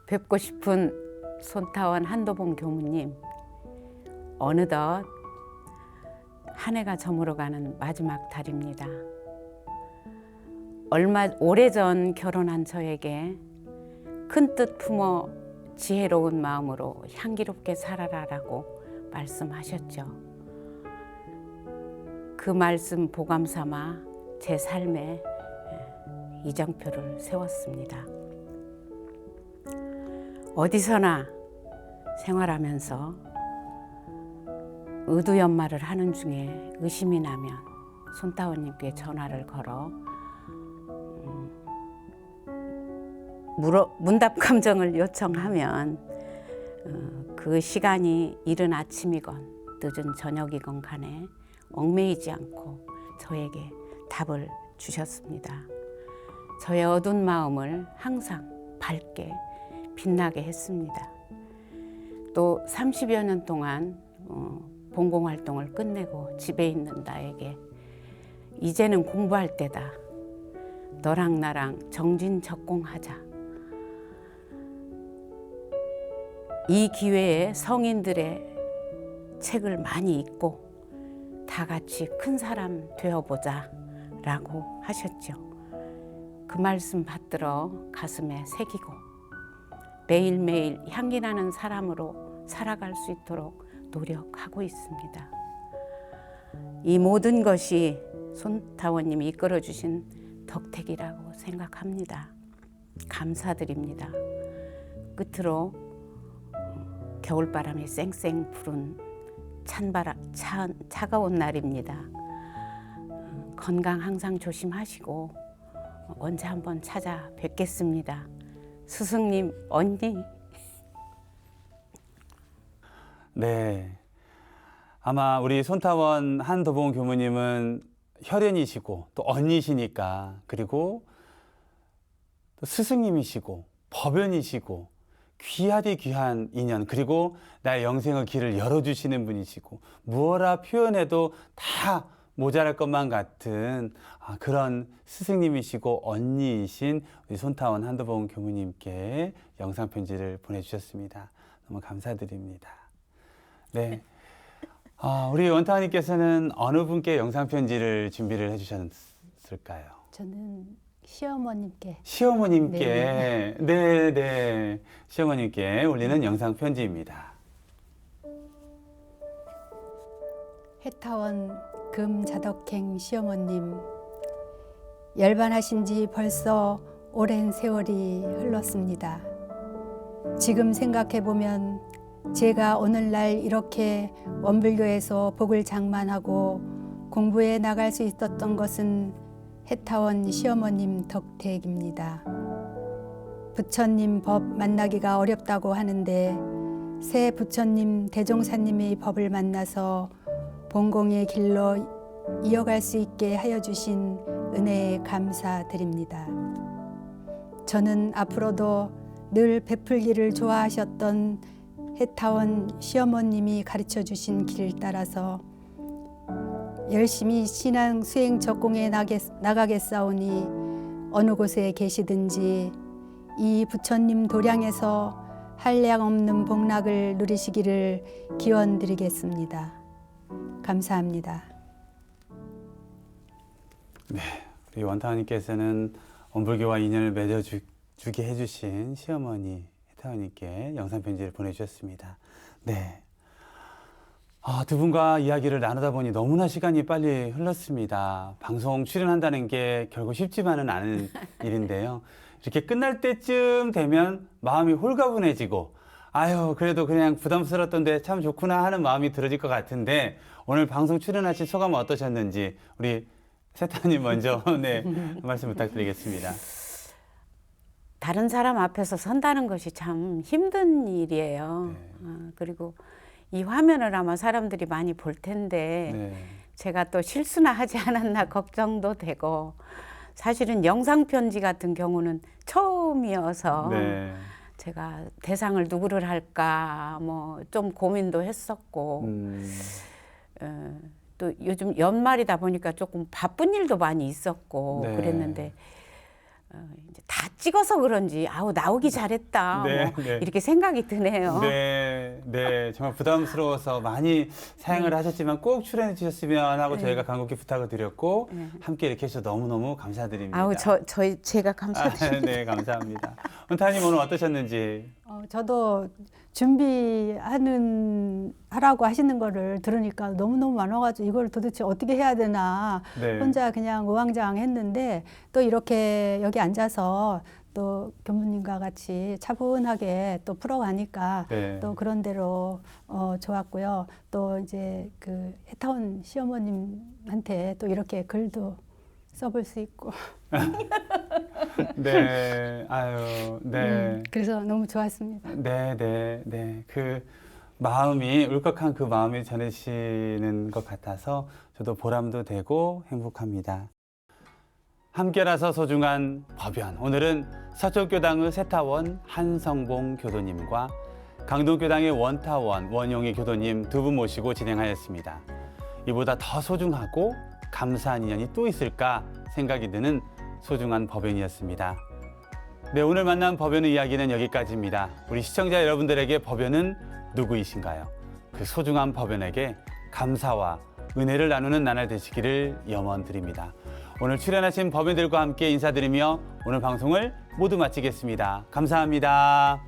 C: 뵙고 싶은 손타원 한도봉 교무님, 어느덧 한 해가 저물어가는 마지막 달입니다. 오래전 결혼한 저에게 큰 뜻 품어 지혜로운 마음으로 향기롭게 살아라라고 말씀하셨죠. 그 말씀 보감 삼아 제 삶에 이정표를 세웠습니다. 어디서나 생활하면서 의두연말을 하는 중에 의심이 나면 손타원님께 전화를 걸어 문답 감정을 요청하면 그 시간이 이른 아침이건 늦은 저녁이건 간에 얽매이지 않고 저에게 답을 주셨습니다. 저의 어두운 마음을 항상 밝게 빛나게 했습니다. 또 30여 년 동안 봉공활동을 끝내고 집에 있는 나에게 이제는 공부할 때다. 너랑 나랑 정진적공하자. 이 기회에 성인들의 책을 많이 읽고 다 같이 큰 사람 되어보자 라고 하셨죠. 그 말씀 받들어 가슴에 새기고 매일매일 향기나는 사람으로 살아갈 수 있도록 노력하고 있습니다. 이 모든 것이 손타원님이 이끌어주신 덕택이라고 생각합니다. 감사드립니다. 끝으로 겨울바람이 쌩쌩 부는 차가운 날입니다. 건강 항상 조심하시고 언제 한번 찾아뵙겠습니다. 스승님, 언니.
A: 네. 아마 우리 손타원 한도봉 교무님은 혈연이시고 또 언니시니까 그리고 또 스승님이시고 법연이시고 귀하디 귀한 인연 그리고 나의 영생의 길을 열어주시는 분이시고 무엇라 표현해도 다 모자랄 것만 같은 그런 스승님이시고 언니이신 우리 손타원 한도봉 교무님께 영상 편지를 보내주셨습니다. 너무 감사드립니다. 네, 우리 원타원님께서는 어느 분께 영상 편지를 준비를 해주셨을까요?
B: 저는 시어머님께.
A: 시어머님께, 네, 시어머님께 올리는 영상 편지입니다.
B: 해타원 금자덕행 시어머님, 열반하신 지 벌써 오랜 세월이 흘렀습니다. 지금 생각해보면 제가 오늘날 이렇게 원불교에서 복을 장만하고 공부에 나갈 수 있었던 것은 해타원 시어머님 덕택입니다. 부처님 법 만나기가 어렵다고 하는데 새 부처님 대종사님의 법을 만나서 본공의 길로 이어갈 수 있게 하여 주신 은혜에 감사드립니다. 저는 앞으로도 늘 베풀기를 좋아하셨던 해타원 시어머님이 가르쳐 주신 길 따라서 열심히 신앙 수행 적공에 나가겠사오니 어느 곳에 계시든지 이 부처님 도량에서 한량 없는 복락을 누리시기를 기원드리겠습니다. 감사합니다.
A: 네, 우리 원타원님께서는 원불교와 인연을 맺어주게 해주신 시어머니 해타원님께 영상 편지를 보내주셨습니다. 네, 두 분과 이야기를 나누다 보니 너무나 시간이 빨리 흘렀습니다. 방송 출연한다는 게 결국 쉽지만은 않은 일인데요. 이렇게 끝날 때쯤 되면 마음이 홀가분해지고 아유 그래도 그냥 부담스러웠던데 참 좋구나 하는 마음이 들어질 것 같은데 오늘 방송 출연하신 소감은 어떠셨는지 우리 세타님 먼저 네, 말씀 부탁드리겠습니다.
C: 다른 사람 앞에서 선다는 것이 참 힘든 일이에요.
A: 네.
C: 그리고 이 화면을 아마 사람들이 많이 볼 텐데
A: 네.
C: 제가 또 실수나 하지 않았나 걱정도 되고 사실은 영상 편지 같은 경우는 처음이어서
A: 네.
C: 제가 대상을 누구를 할까 뭐 좀 고민도 했었고 또 요즘 연말이다 보니까 조금 바쁜 일도 많이 있었고
A: 네.
C: 그랬는데 이제 다 찍어서 그런지 아우 나오기 잘했다
A: 네,
C: 뭐
A: 네.
C: 이렇게 생각이 드네요.
A: 네, 네, 정말 부담스러워서 많이 사양을 하셨지만 꼭 출연해 주셨으면 하고 저희가 간곡히 부탁을 드렸고 함께 이렇게 해주셔서 너무너무 감사드립니다.
C: 아우 제가 감사드립니다.
A: 네, 감사합니다. 원타님 오늘 어떠셨는지?
B: 저도 하라고 하시는 거를 들으니까 너무너무 많아가지고 이걸 도대체 어떻게 해야 되나
A: 네.
B: 혼자 그냥 우왕좌왕했는데 또 이렇게 여기 앉아서 또 교무님과 같이 차분하게 또 풀어가니까
A: 네.
B: 또 그런 대로 좋았고요. 또 이제 그 해타원 시어머님한테 또 이렇게 글도 써볼 수 있고
A: 네, 아유, 네.
B: 그래서 너무 좋았습니다.
A: 네, 네, 네. 그 마음이 울컥한 그 마음이 전해지는 것 같아서 저도 보람도 되고 행복합니다. 함께라서 소중한 법연. 오늘은 서초교당의 세타원 한성봉 교도님과 강동교당의 원타원 원용희 교도님 두 분 모시고 진행하였습니다. 이보다 더 소중하고 감사한 인연이 또 있을까 생각이 드는 소중한 법연이었습니다. 네, 오늘 만난 법연의 이야기는 여기까지입니다. 우리 시청자 여러분들에게 법연은 누구이신가요? 그 소중한 법연에게 감사와 은혜를 나누는 나날 되시기를 염원드립니다. 오늘 출연하신 법연들과 함께 인사드리며 오늘 방송을 모두 마치겠습니다. 감사합니다.